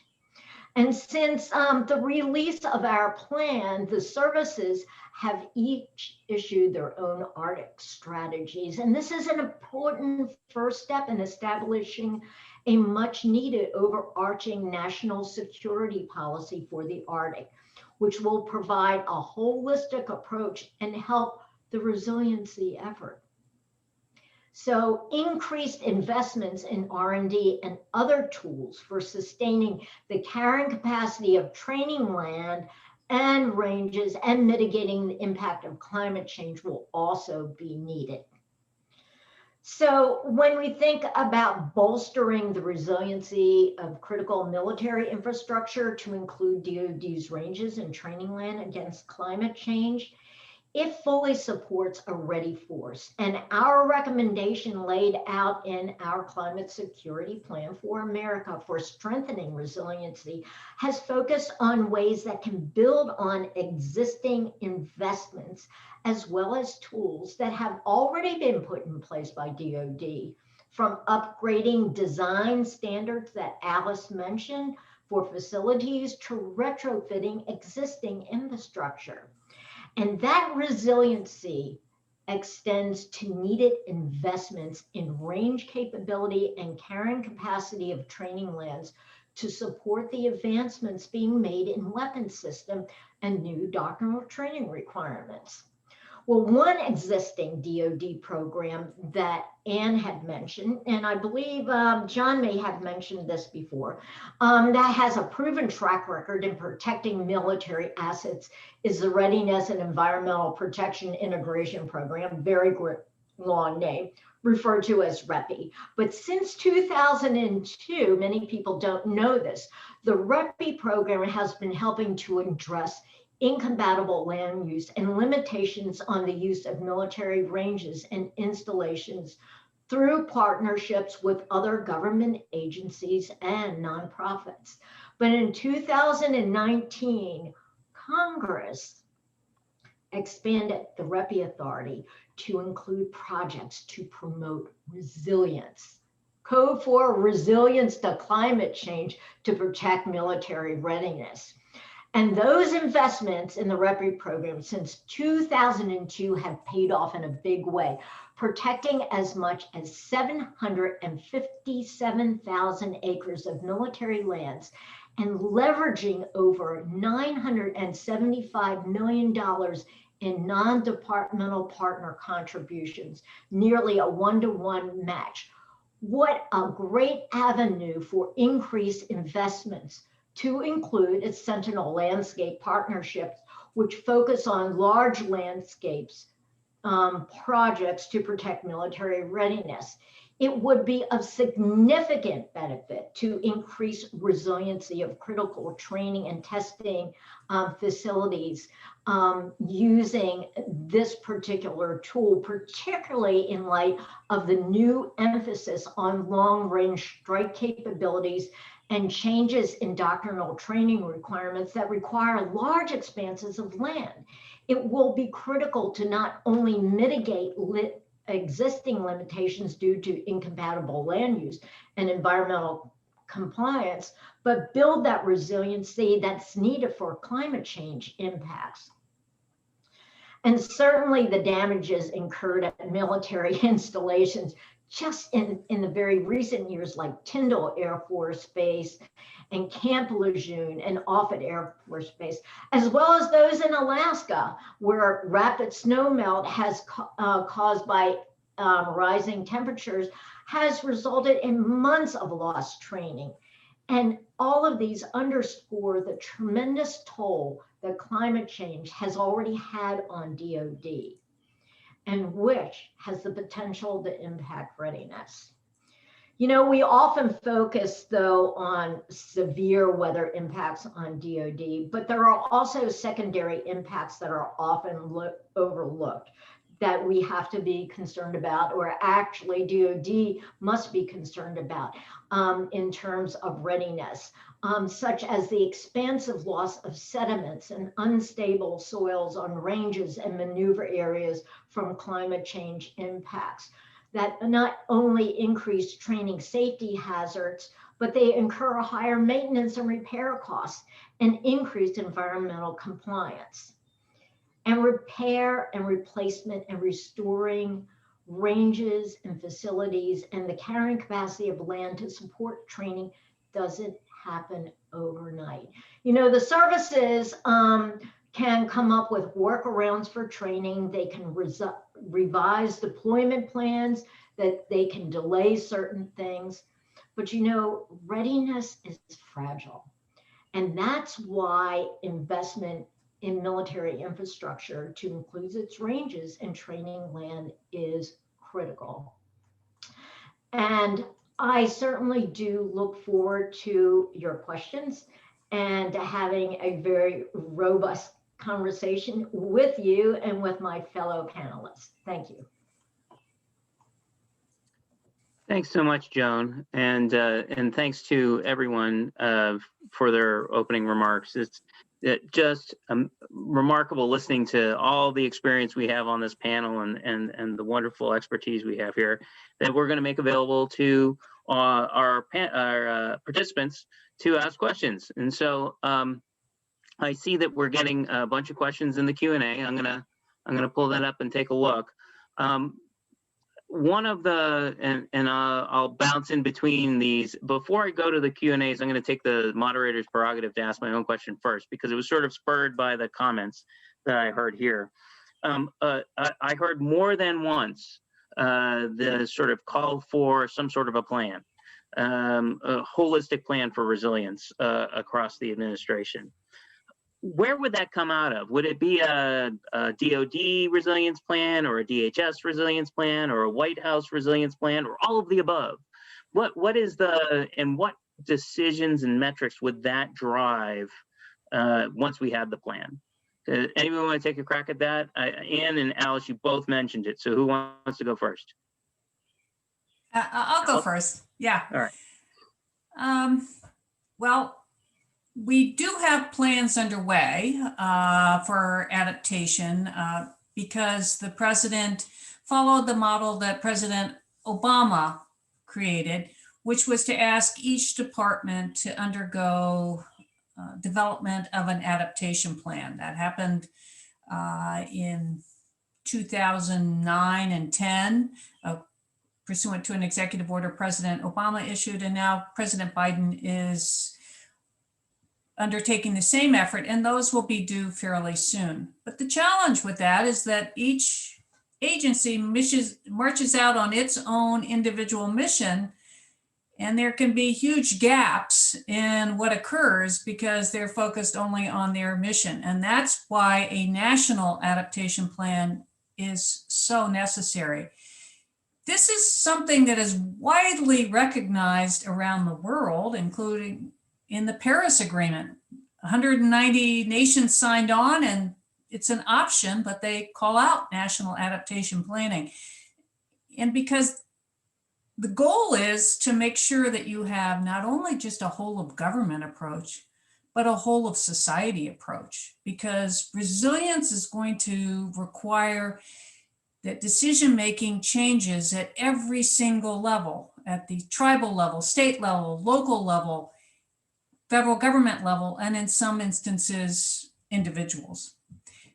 And since the release of our plan, the services have each issued their own Arctic strategies. And this is an important first step in establishing a much needed overarching national security policy for the Arctic, which will provide a holistic approach and help the resiliency effort. So increased investments in R&D and other tools for sustaining the carrying capacity of training land and ranges and mitigating the impact of climate change will also be needed. So when we think about bolstering the resiliency of critical military infrastructure to include DoD's ranges and training land against climate change, it fully supports a ready force. And our recommendation laid out in our climate security plan for America for strengthening resiliency has focused on ways that can build on existing investments as well as tools that have already been put in place by DoD, from upgrading design standards that Alice mentioned for facilities to retrofitting existing infrastructure. And that resiliency extends to needed investments in range capability and carrying capacity of training lands to support the advancements being made in weapons system and new doctrinal training requirements. Well, one existing DoD program that Anne had mentioned, and I believe John may have mentioned this before, that has a proven track record in protecting military assets is the Readiness and Environmental Protection Integration Program, very long name, referred to as REPI. But since 2002, many people don't know this, the REPI program has been helping to address incompatible land use and limitations on the use of military ranges and installations through partnerships with other government agencies and nonprofits. But in 2019, Congress expanded the REPI authority to include projects to promote resilience. Code for resilience to climate change to protect military readiness. And those investments in the REPI program since 2002 have paid off in a big way, protecting as much as 757,000 acres of military lands and leveraging over $975 million in non-departmental partner contributions, nearly a 1-to-1 match. What a great avenue for increased investments, to include its Sentinel landscape partnerships, which focus on large landscapes projects to protect military readiness. It would be of significant benefit to increase resiliency of critical training and testing facilities using this particular tool, particularly in light of the new emphasis on long-range strike capabilities and changes in doctrinal training requirements that require large expanses of land. It will be critical to not only mitigate existing limitations due to incompatible land use and environmental compliance, but build that resiliency that's needed for climate change impacts. And certainly the damages incurred at military installations just in the very recent years, like Tyndall Air Force Base and Camp Lejeune and Offutt Air Force Base, as well as those in Alaska, where rapid snowmelt has caused by rising temperatures, has resulted in months of lost training. And all of these underscore the tremendous toll that climate change has already had on DoD, and which has the potential to impact readiness. You know, we often focus, though, on severe weather impacts on DoD, but there are also secondary impacts that are often overlooked that we have to be concerned about, or actually DoD must be concerned about in terms of readiness, such as the expansive loss of sediments and unstable soils on ranges and maneuver areas from climate change impacts. that not only increase training safety hazards, but they incur higher maintenance and repair costs and increased environmental compliance. And repair and replacement and restoring ranges and facilities and the carrying capacity of land to support training doesn't happen overnight. You know, the services can come up with workarounds for training. They can revise deployment plans, that they can delay certain things. But you know, readiness is fragile. And that's why investment in military infrastructure to include its ranges and training land is critical. And I certainly do look forward to your questions and to having a very robust conversation with you and with my fellow panelists. Thank you. Thanks so much, Joan, and thanks to everyone for their opening remarks. It's just remarkable listening to all the experience we have on this panel and the wonderful expertise we have here that we're going to make available to our participants to ask questions. And so I see that we're getting a bunch of questions in the Q&A. I'm gonna pull that up and take a look. One of the, and I'll bounce in between these. Before I go to the Q&As, I'm going to take the moderator's prerogative to ask my own question first, because it was sort of spurred by the comments that I heard here. I heard more than once the sort of call for some sort of a plan, a holistic plan for resilience across the administration. Where would that come out of? Would it be a DoD resilience plan, or a DHS resilience plan, or a White House resilience plan, or all of the above? What is the, and what decisions and metrics would that drive once we have the plan? Anyone want to take a crack at that? Ann and Alice, you both mentioned it, so who wants to go first? I'll go first. Yeah. All right. Well, we do have plans underway for adaptation because the president followed the model that President Obama created, which was to ask each department to undergo development of an adaptation plan. That happened in 2009 and 10, pursuant to an executive order President Obama issued, and now President Biden is undertaking the same effort, and those will be due fairly soon. But the challenge with that is that each agency marches out on its own individual mission, and there can be huge gaps in what occurs because they're focused only on their mission. And that's why a national adaptation plan is so necessary. This is something that is widely recognized around the world, including in the Paris Agreement. 190 nations signed on, and it's an option, but they call out national adaptation planning. And because the goal is to make sure that you have not only just a whole of government approach, but a whole of society approach, because resilience is going to require that decision-making changes at every single level, at the tribal level, state level, local level, federal government level, and in some instances, individuals.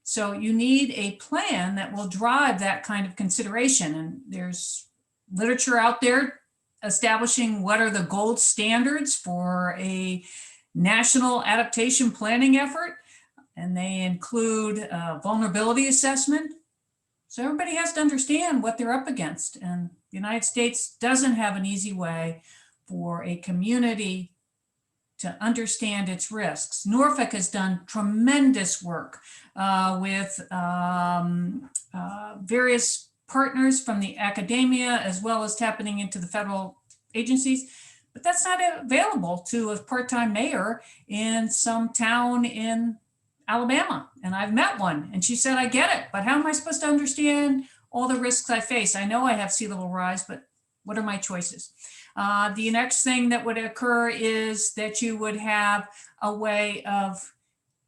So you need a plan that will drive that kind of consideration. And there's literature out there establishing what are the gold standards for a national adaptation planning effort. And they include vulnerability assessment. So everybody has to understand what they're up against. And the United States doesn't have an easy way for a community to understand its risks. Norfolk has done tremendous work with various partners from the academia, as well as tapping into the federal agencies, but that's not available to a part-time mayor in some town in Alabama. And I've met one, and she said, I get it, but how am I supposed to understand all the risks I face? I know I have sea level rise, but what are my choices? The next thing that would occur is that you would have a way of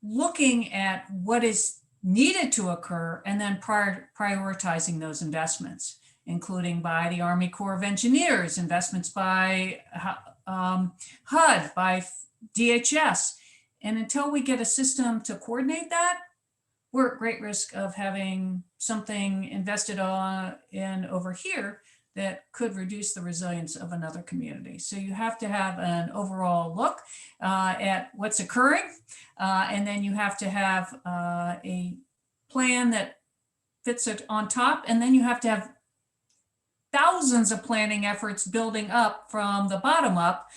looking at what is needed to occur and then prioritizing those investments. including by the Army Corps of Engineers, investments by HUD, by DHS. And until we get a system to coordinate that, we're at great risk of having something invested in over here that could reduce the resilience of another community. So you have to have an overall look at what's occurring, and then you have to have a plan that fits it on top, and then you have to have thousands of planning efforts building up from the bottom up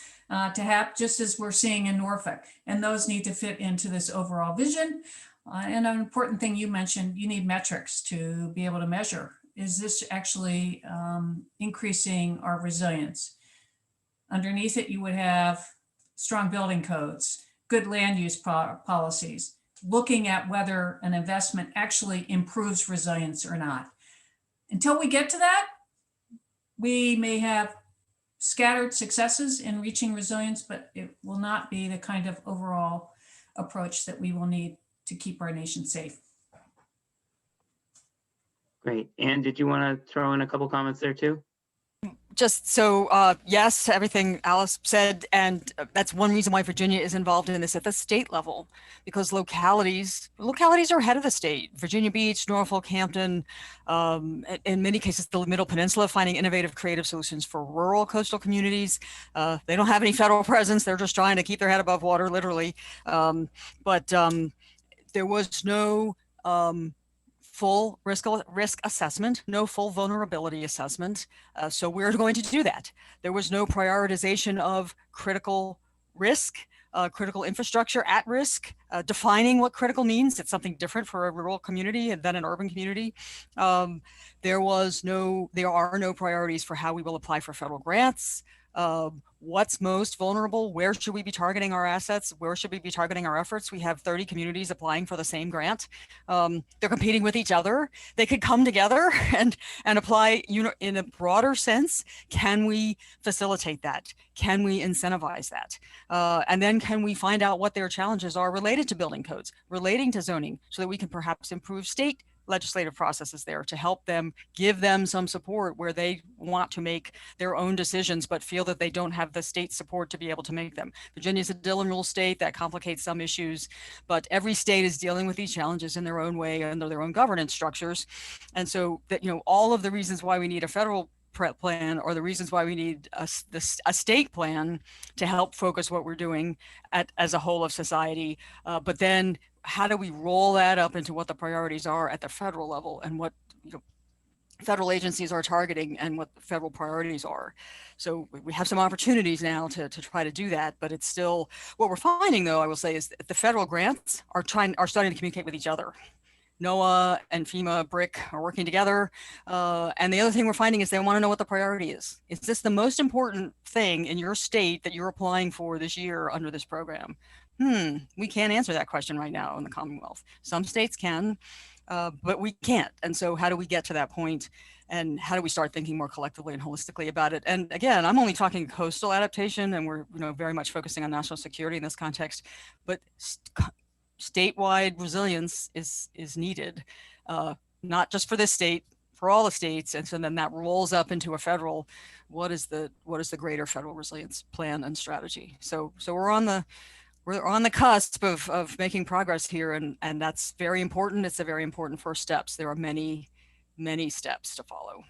to have, just as we're seeing in Norfolk, and those need to fit into this overall vision. And an important thing you mentioned, you need metrics to be able to measure. Is this actually increasing our resilience? Underneath it, you would have strong building codes, good land use policies, looking at whether an investment actually improves resilience or not. Until we get to that, we may have scattered successes in reaching resilience, but it will not be the kind of overall approach that we will need to keep our nation safe. Great. Anne, did you want to throw in a couple comments there too? Just so, yes, everything Alice said, and that's one reason why Virginia is involved in this at the state level, because localities are ahead of the state. Virginia Beach, Norfolk, Hampton, in many cases, the Middle Peninsula, finding innovative, creative solutions for rural coastal communities. They don't have any federal presence. They're just trying to keep their head above water, literally. But there was no full risk assessment, no full vulnerability assessment. So we're going to do that. There was no prioritization of critical risk, critical infrastructure at risk, defining what critical means. It's something different for a rural community than an urban community. There are no priorities for how we will apply for federal grants. What's most vulnerable? Where should we be targeting our assets? Where should we be targeting our efforts? We have 30 communities applying for the same grant. They're competing with each other. They could come together and apply in a broader sense. Can we facilitate that? Can we incentivize that? And then can we find out what their challenges are related to building codes, relating to zoning, so that we can perhaps improve state legislative processes there to help them, give them some support where they want to make their own decisions, but feel that they don't have the state support to be able to make them. Virginia is a Dillon rule state that complicates some issues, but every state is dealing with these challenges in their own way under their own governance structures. And so that, all of the reasons why we need a federal plan or the reasons why we need a state plan to help focus what we're doing as a whole of society. But then how do we roll that up into what the priorities are at the federal level and what federal agencies are targeting and what the federal priorities are? So we have some opportunities now to try to do that, but it's still, what we're finding though, I will say, is that the federal grants are starting to communicate with each other. NOAA and FEMA, BRIC are working together. And the other thing we're finding is they want to know what the priority is. Is this the most important thing in your state that you're applying for this year under this program? We can't answer that question right now in the Commonwealth. Some states can, but we can't. And so how do we get to that point? And how do we start thinking more collectively and holistically about it? And again, I'm only talking coastal adaptation, and we're very much focusing on national security in this context, but statewide resilience is needed, not just for this state, for all the states. And so then that rolls up into a federal, what is the greater federal resilience plan and strategy? So we're on the cusp of making progress here, and that's very important. It's a very important first steps. There are many, many steps to follow.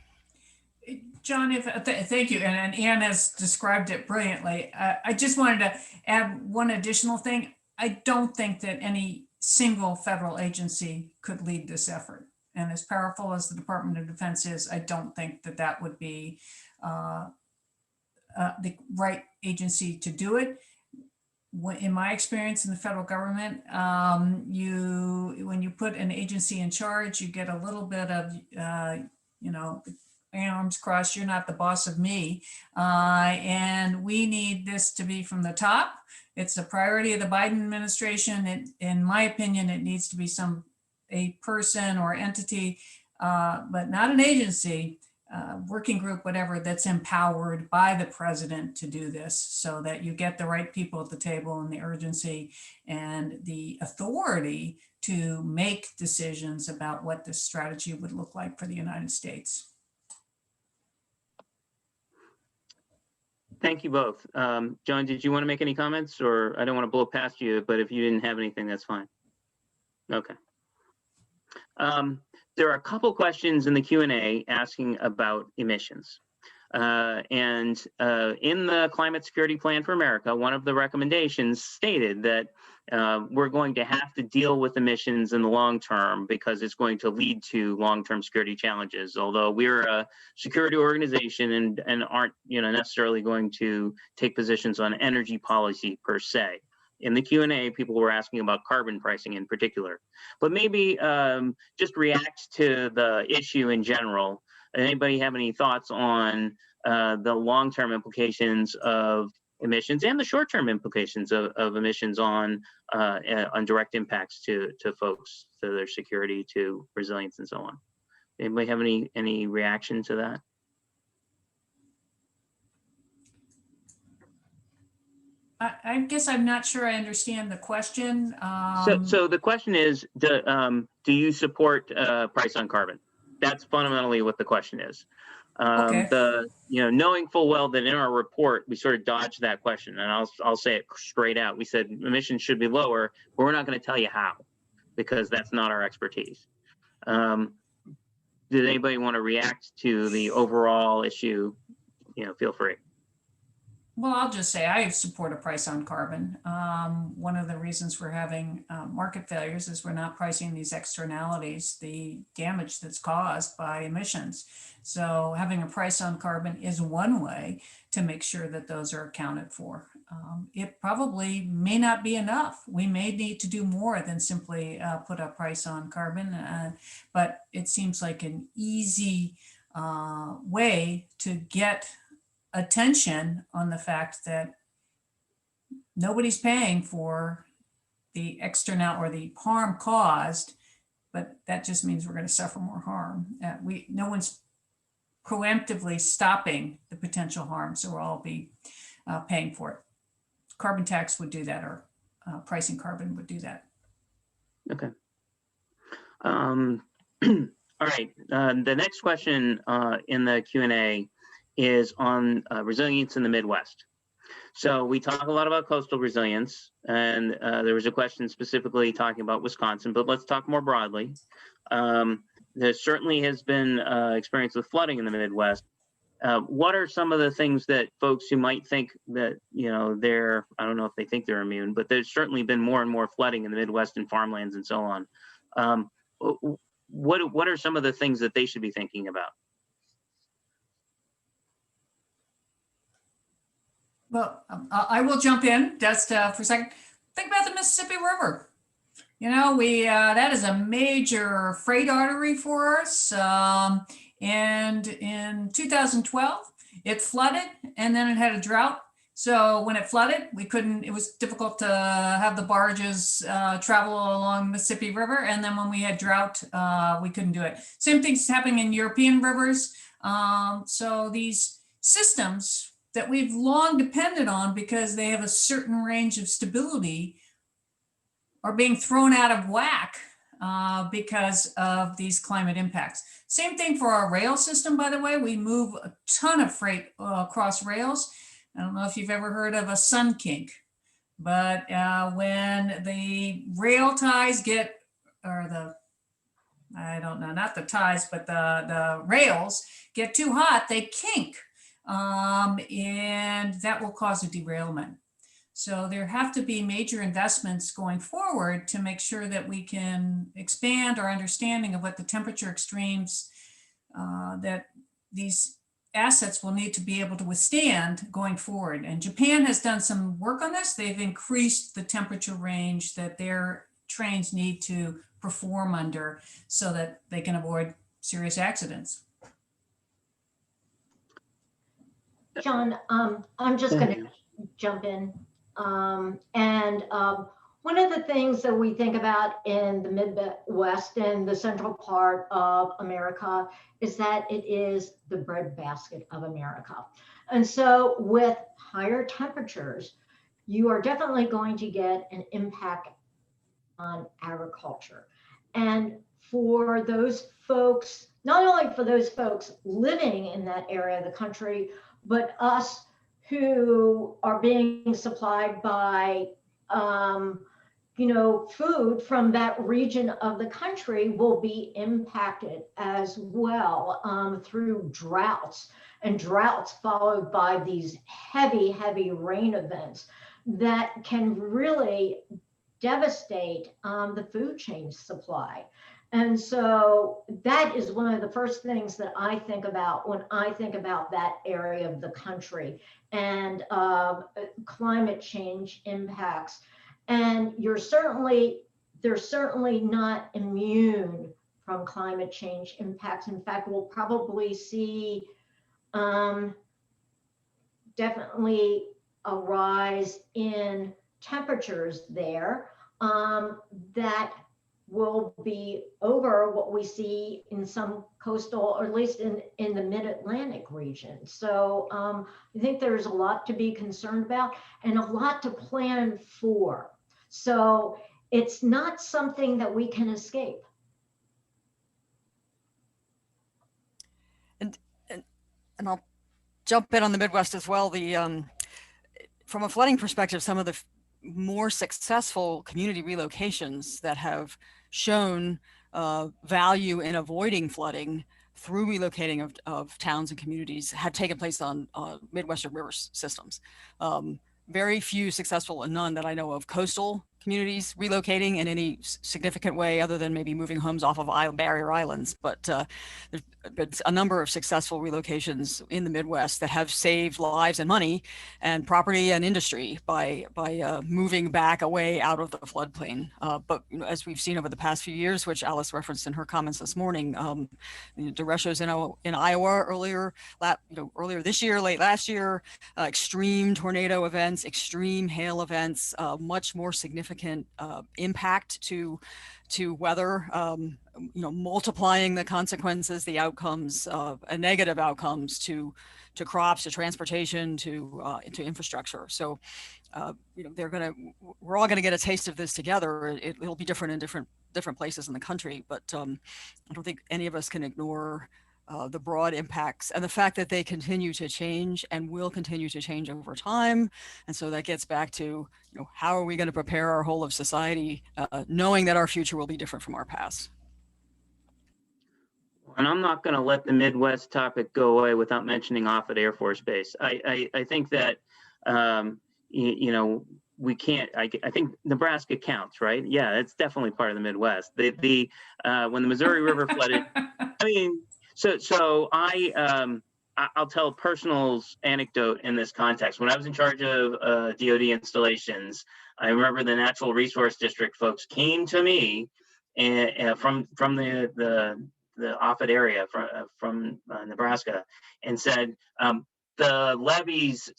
John, thank you. And Anne has described it brilliantly. I just wanted to add one additional thing. I don't think that any single federal agency could lead this effort. And as powerful as the Department of Defense is, I don't think that would be the right agency to do it. In my experience in the federal government, when you put an agency in charge, you get a little bit of, arms crossed, you're not the boss of me. And we need this to be from the top. It's a priority of the Biden administration. In my opinion, it needs to be a person or entity, but not an agency, working group, whatever, that's empowered by the president to do this, so that you get the right people at the table and the urgency and the authority to make decisions about what this strategy would look like for the United States. Thank you both. John, did you want to make any comments, or I don't want to blow past you, but if you didn't have anything, that's fine. Okay. There are a couple questions in the Q&A asking about emissions. In the Climate Security Plan for America, one of the recommendations stated that we're going to have to deal with emissions in the long term because it's going to lead to long-term security challenges. Although we're a security organization and aren't necessarily going to take positions on energy policy per se. In the Q&A, people were asking about carbon pricing in particular, but maybe just react to the issue in general. Anybody have any thoughts on the long-term implications of emissions and the short-term implications of emissions on direct impacts to folks, to their security, to resilience, and so on? Anybody have any reaction to that? I guess I'm not sure I understand the question. So the question is, do you support price on carbon? That's fundamentally what the question is. Okay. Knowing full well that in our report we sort of dodged that question, and I'll say it straight out. We said emissions should be lower, but we're not going to tell you how, because that's not our expertise. Did anybody want to react to the overall issue? Feel free. Well, I'll just say I support a price on carbon. One of the reasons we're having market failures is we're not pricing these externalities, the damage that's caused by emissions. So having a price on carbon is one way to make sure that those are accounted for. It probably may not be enough. We may need to do more than simply put a price on carbon, but it seems like an easy way to get attention on the fact that nobody's paying for the external or the harm caused, but that just means we're going to suffer more harm. No one's preemptively stopping the potential harm, so we'll all be paying for it. Carbon tax would do that, or pricing carbon would do that. Okay. All right. The next question in the Q&A is on resilience in the Midwest. So we talk a lot about coastal resilience, and there was a question specifically talking about Wisconsin, but let's talk more broadly. There certainly has been experience with flooding in the Midwest. What are some of the things that folks who might think that, I don't know if they think they're immune, but there's certainly been more and more flooding in the Midwest and farmlands and so on. What are some of the things that they should be thinking about? Well, I will jump in just for a second. Think about the Mississippi River. That is a major freight artery for us. And in 2012, it flooded and then it had a drought. So when it flooded, it was difficult to have the barges travel along the Mississippi River. And then when we had drought, we couldn't do it. Same thing's happening in European rivers. So these systems that we've long depended on because they have a certain range of stability are being thrown out of whack because of these climate impacts. Same thing for our rail system, by the way. We move a ton of freight across rails. I don't know if you've ever heard of a sun kink, but when the rail ties not the ties, but the rails get too hot, they kink. And that will cause a derailment. So there have to be major investments going forward to make sure that we can expand our understanding of what the temperature extremes that these assets will need to be able to withstand going forward. And Japan has done some work on this. They've increased the temperature range that their trains need to perform under so that they can avoid serious accidents. John, I'm just going to jump in. One of the things that we think about in the Midwest and the central part of America is that it is the breadbasket of America. And so with higher temperatures, you are definitely going to get an impact on agriculture. And for those folks, not only for those folks living in that area of the country, but us who are being supplied by, food from that region of the country will be impacted as well through droughts, and droughts followed by these heavy rain events that can really devastate the food chain supply. And so that is one of the first things that I think about when I think about that area of the country and climate change impacts. And they're certainly not immune from climate change impacts. In fact, we'll probably see definitely a rise in temperatures there that will be over what we see in some coastal, or at least in the mid-Atlantic region. So I think there's a lot to be concerned about and a lot to plan for. So it's not something that we can escape. And I'll jump in on the Midwest as well. From a flooding perspective, some of the more successful community relocations that have shown value in avoiding flooding through relocating of towns and communities had taken place on Midwestern river systems. Very few successful, and none that I know of, coastal communities relocating in any significant way other than maybe moving homes off of barrier islands. But there's been a number of successful relocations in the Midwest that have saved lives and money and property and industry by moving back away out of the floodplain. But as we've seen over the past few years, which Alice referenced in her comments this morning, derechos in Iowa earlier this year, late last year, extreme tornado events, extreme hail events, much more significant impact to weather, multiplying the consequences, the outcomes, negative outcomes to crops, to transportation, to infrastructure. So, we're all gonna get a taste of this together. It'll be different in different places in the country, but I don't think any of us can ignore the broad impacts and the fact that they continue to change and will continue to change over time. And so that gets back to, how are we going to prepare our whole of society, knowing that our future will be different from our past? And I'm not going to let the Midwest topic go away without mentioning Offutt Air Force Base. I think that, we can't, I think Nebraska counts, right? Yeah, it's definitely part of the Midwest. When the Missouri River flooded, I mean, so I'll tell a personal anecdote in this context. When I was in charge of DoD installations, I remember the Natural Resource District folks came to me and from the Offutt area from Nebraska, and said, the levees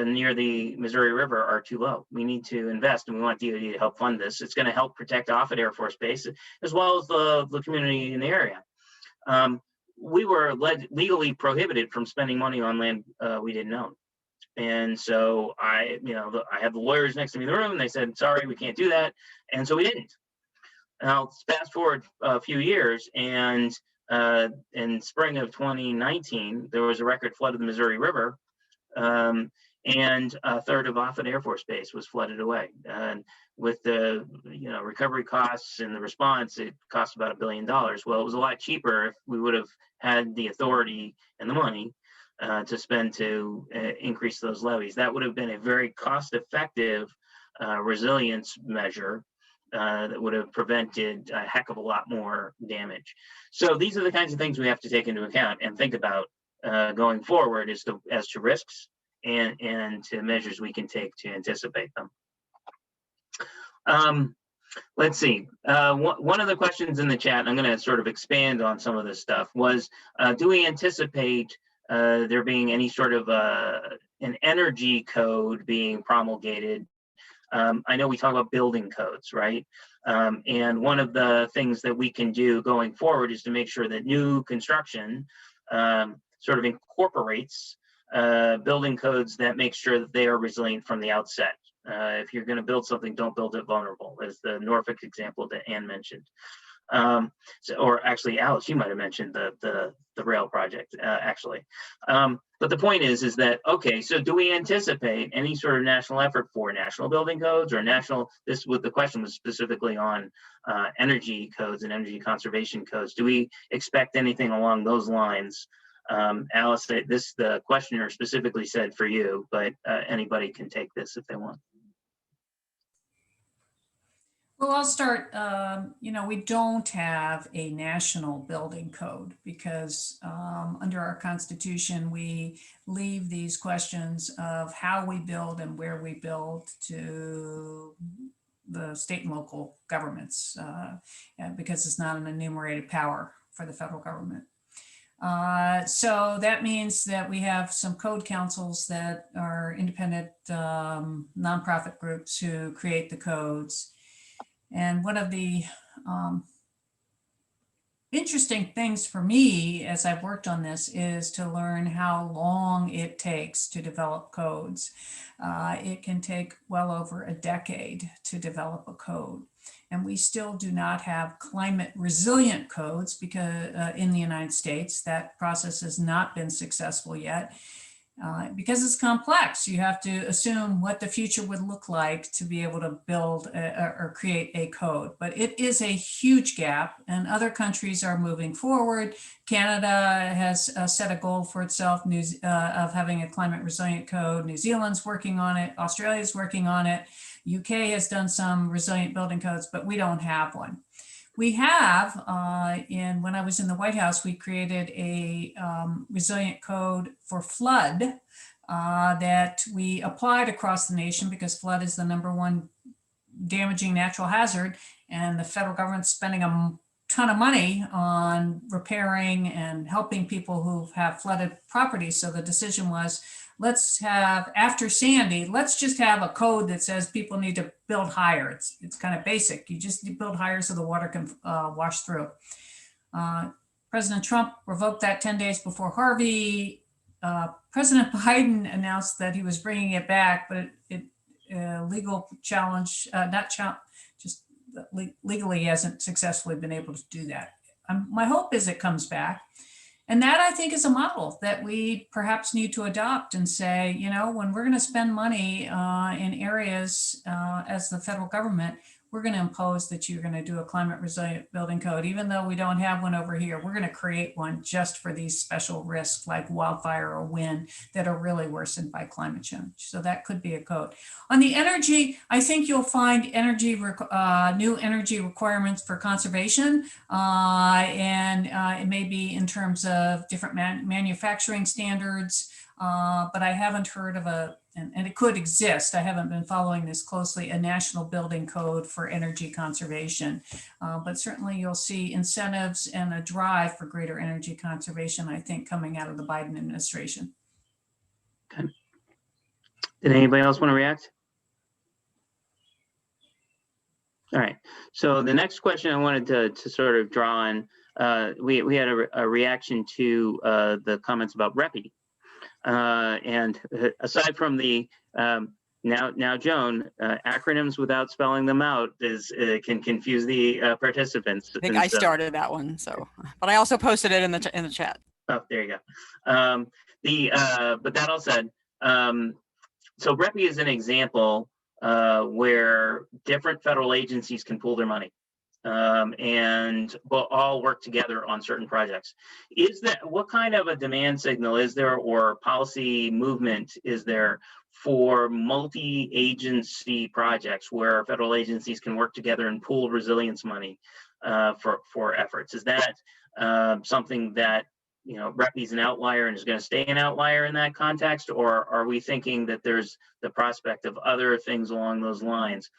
near the Missouri River are too low. We need to invest, and we want DoD to help fund this. It's going to help protect Offutt Air Force Base as well as the community in the area. We were legally prohibited from spending money on land we didn't own. And so I had the lawyers next to me in the room, and they said, sorry, we can't do that. And so we didn't. Now, fast forward a few years, and in spring of 2019, there was a record flood of the Missouri River, and a third of Offutt Air Force Base was flooded away. And with the recovery costs and the response, it cost about $1 billion. Well, it was a lot cheaper if we would have had the authority and the money to spend to increase those levees. That would have been a very cost-effective resilience measure that would have prevented a heck of a lot more damage. So these are the kinds of things we have to take into account and think about going forward as to risks and to measures we can take to anticipate them. Let's see. One of the questions in the chat, I'm going to sort of expand on some of this stuff, was do we anticipate there being any sort of an energy code being promulgated? I know we talk about building codes, right? And one of the things that we can do going forward is to make sure that new construction sort of incorporates building codes that make sure that they are resilient from the outset. If you're going to build something, don't build it vulnerable, as the Norfolk example that Ann mentioned. Or actually, Alice, you might have mentioned the rail project, actually. But the point is that, okay, so do we anticipate any sort of national effort for national building codes or the question was specifically on energy codes and energy conservation codes. Do we expect anything along those lines? Alice, the questioner specifically said for you, but anybody can take this if they want. Well, I'll start. We don't have a national building code because under our Constitution, we leave these questions of how we build and where we build to the state and local governments because it's not an enumerated power for the federal government. So that means that we have some code councils that are independent nonprofit groups who create the codes. And one of the interesting things for me as I've worked on this is to learn how long it takes to develop codes. It can take well over a decade to develop a code. And we still do not have climate resilient codes because in the United States, that process has not been successful yet. Because it's complex, you have to assume what the future would look like to be able to build or create a code. But it is a huge gap, and other countries are moving forward. Canada has set a goal for itself of having a climate resilient code. New Zealand's working on it. Australia's working on it. UK has done some resilient building codes, but we don't have one. We have, when I was in the White House, we created a resilient code for flood that we applied across the nation because flood is the #1 damaging natural hazard, and the federal government's spending a ton of money on repairing and helping people who have flooded properties. So the decision was, let's have, after Sandy, let's just have a code that says people need to build higher. It's kind of basic. You just build higher so the water can wash through. President Trump revoked that 10 days before Harvey. President Biden announced that he was bringing it back, but legal challenge, just legally hasn't successfully been able to do that. My hope is it comes back. And that, I think, is a model that we perhaps need to adopt and say, when we're going to spend money in areas as the federal government, we're going to impose that you're going to do a climate resilient building code. Even though we don't have one over here, we're going to create one just for these special risks like wildfire or wind that are really worsened by climate change. So that could be a code. On the energy, I think you'll find new energy requirements for conservation. And it may be in terms of different manufacturing standards, but I haven't heard of and it could exist, I haven't been following this closely, a national building code for energy conservation. But certainly you'll see incentives and a drive for greater energy conservation, I think, coming out of the Biden administration. Okay. Did anybody else want to react? All right, so the next question I wanted to sort of draw on, we had a reaction to the comments about REPI. And aside from the now Joan, acronyms without spelling them out can confuse the participants. I think I started that one, but I also posted it in the chat. Oh, there you go. But that all said, so REPI is an example where different federal agencies can pool their money. And will all work together on certain projects. What kind of a demand signal is there, or policy movement is there for multi-agency projects where federal agencies can work together and pool resilience money for efforts? Is that something that REPI is an outlier and is going to stay an outlier in that context, or are we thinking that there's the prospect of other things along those lines?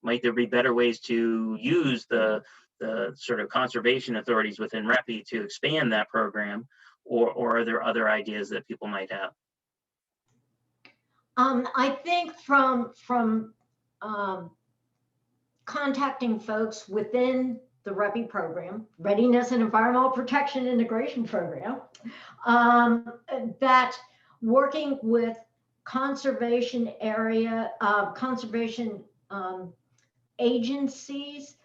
Might there be better ways to use the sort of conservation authorities within REPI to expand that program, or are there other ideas that people might have? I think from contacting folks within the REPI program, Readiness and Environmental Protection Integration Program, that working with conservation agencies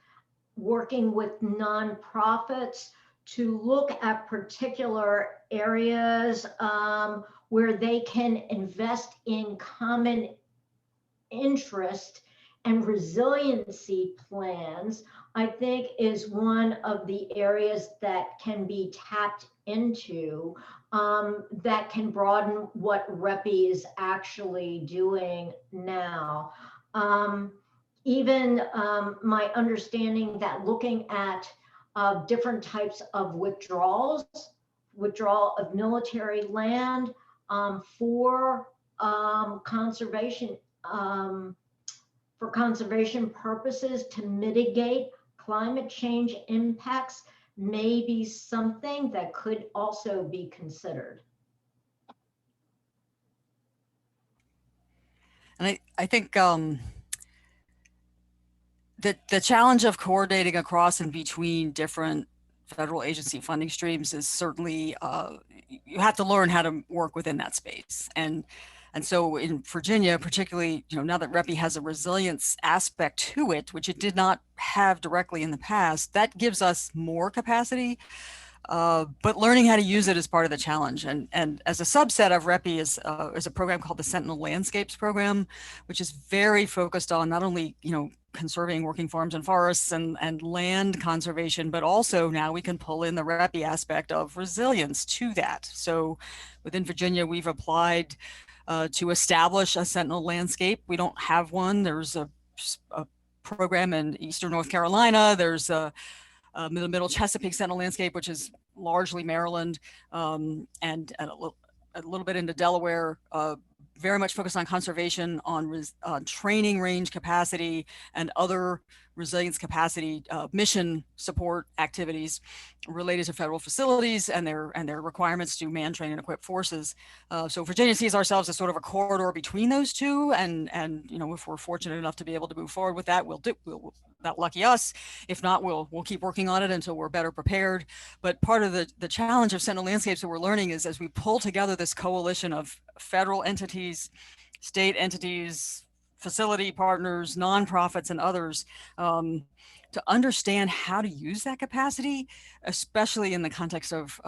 working with nonprofits to look at particular areas where they can invest in common interest, and resiliency plans, I think, is one of the areas that can be tapped into, that can broaden what REPI is actually doing now. Even my understanding that looking at different types of withdrawal of military land for conservation purposes to mitigate climate change impacts may be something that could also be considered. And I think the challenge of coordinating across and between different federal agency funding streams is certainly, you have to learn how to work within that space. And so in Virginia, particularly, now that REPI has a resilience aspect to it, which it did not have directly in the past, that gives us more capacity. But learning how to use it is part of the challenge. And as a subset of REPI is a program called the Sentinel Landscapes Program, which is very focused on not only, conserving working farms and forests and land conservation, but also now we can pull in the REPI aspect of resilience to that. So within Virginia, we've applied to establish a Sentinel landscape. We don't have one. There's a program in Eastern North Carolina. There's a Middle Chesapeake Sentinel landscape, which is largely Maryland, and a little bit into Delaware, very much focused on conservation, on training range capacity and other resilience capacity mission support activities related to federal facilities and their requirements to man, train, and equip forces. So Virginia sees ourselves as sort of a corridor between those two, and if we're fortunate enough to be able to move forward with that, we'll that lucky us. If not, we'll keep working on it until we're better prepared. But part of the challenge of Sentinel Landscapes that we're learning is as we pull together this coalition of federal entities, state entities, facility partners, nonprofits, and others, to understand how to use that capacity, especially in the context of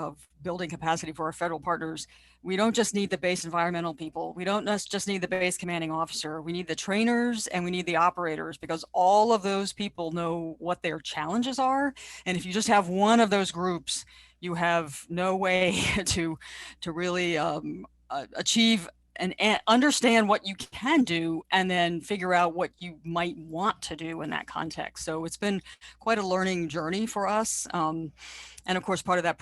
building capacity for our federal partners. We don't just need the base environmental people. We don't just need the base commanding officer. We need the trainers and we need the operators, because all of those people know what their challenges are. And if you just have one of those groups, you have no way to really achieve and understand what you can do, and then figure out what you might want to do in that context. So it's been quite a learning journey for us. And of course, part of that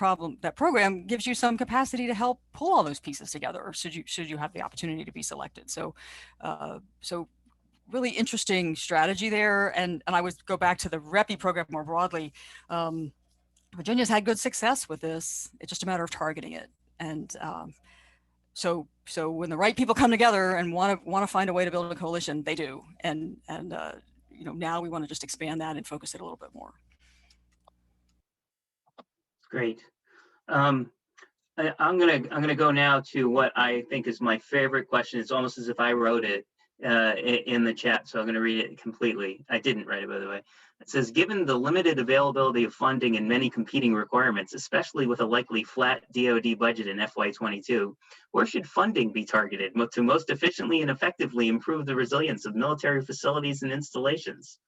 program gives you some capacity to help pull all those pieces together, should you have the opportunity to be selected. So, so really interesting strategy there. And I would go back to the REPI program more broadly. Virginia's had good success with this. It's just a matter of targeting it. And so when the right people come together and want to find a way to build a coalition, they do. And now we want to just expand that and focus it a little bit more. Great. I'm gonna go now to what I think is my favorite question. It's almost as if I wrote it in the chat, so I'm gonna read it completely. I didn't write it, by the way. It says, given the limited availability of funding and many competing requirements, especially with a likely flat DoD budget in FY22, where should funding be targeted to most efficiently and effectively improve the resilience of military facilities and installations?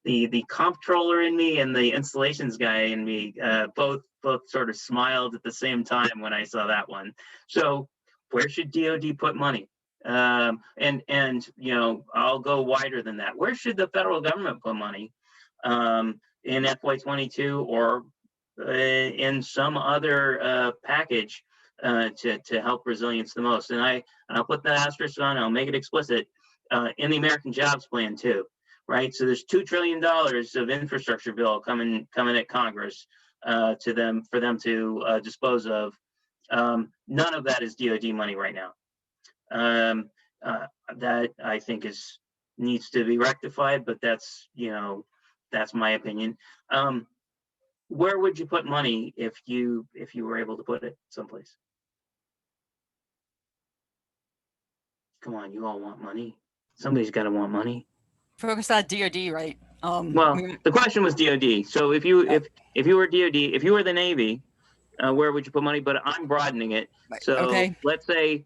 The comptroller in me and the installations guy in me both sort of smiled at the same time when I saw that one. So where should DoD put money? And I'll go wider than that. Where should the federal government put money in FY22 or in some other package to help resilience the most? And I'll put the asterisk on, I'll make it explicit, in the American Jobs Plan too. Right, so there's $2 trillion of infrastructure bill coming at Congress for them to dispose of. None of that is DoD money right now. That I think needs to be rectified, but that's my opinion. Where would you put money if you were able to put it someplace? Come on, you all want money. Somebody's got to want money. Focus on DoD, right? Well, the question was DoD. So if you were DoD, if you were the Navy, where would you put money? But I'm broadening it. So okay. let's say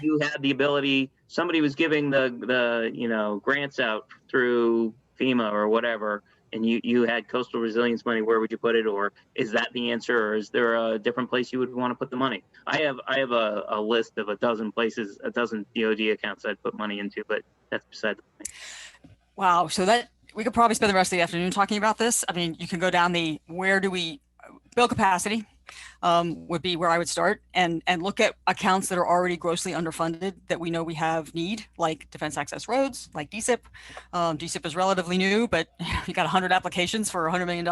you had the ability. Somebody was giving the grants out through FEMA or whatever, and you had coastal resilience money. Where would you put it? Or is that the answer? Or is there a different place you would want to put the money? I have a list of a dozen places, a dozen DoD accounts I'd put money into, but that's beside the point. Wow. So that we could probably spend the rest of the afternoon talking about this. I mean, you can go down the where do we build capacity would be where I would start, and look at accounts that are already grossly underfunded that we know we have need, like defense access roads, like DSIP. DSIP is relatively new, but you got 100 applications for $100 million.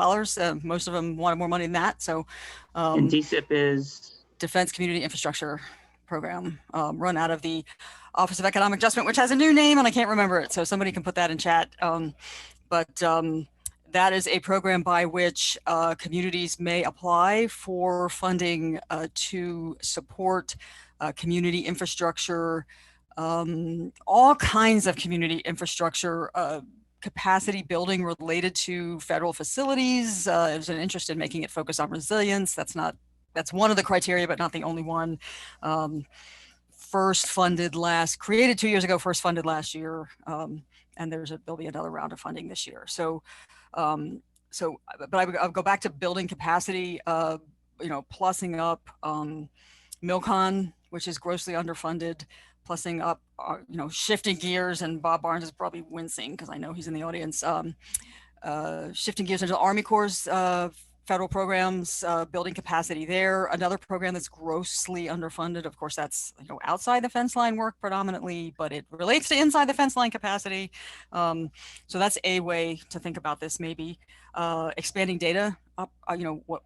Most of them wanted more money than that. So, and DSIP is Defense Community Infrastructure Program, run out of the Office of Economic Adjustment, which has a new name and I can't remember it. So somebody can put that in chat. That is a program by which communities may apply for funding to support community infrastructure, all kinds of community infrastructure, capacity building related to federal facilities. There's an interest in making it focus on resilience. That's one of the criteria, but not the only one. Created 2 years ago, first funded last year. And there'll be another round of funding this year. But I would go back to building capacity, plussing up MILCON, which is grossly underfunded, plussing up, shifting gears, and Bob Barnes is probably wincing because I know he's in the audience, shifting gears into the Army Corps' federal programs, building capacity there. Another program that's grossly underfunded, of course, that's outside the fence line work predominantly, but it relates to inside the fence line capacity. So that's a way to think about this. Maybe expanding data up. What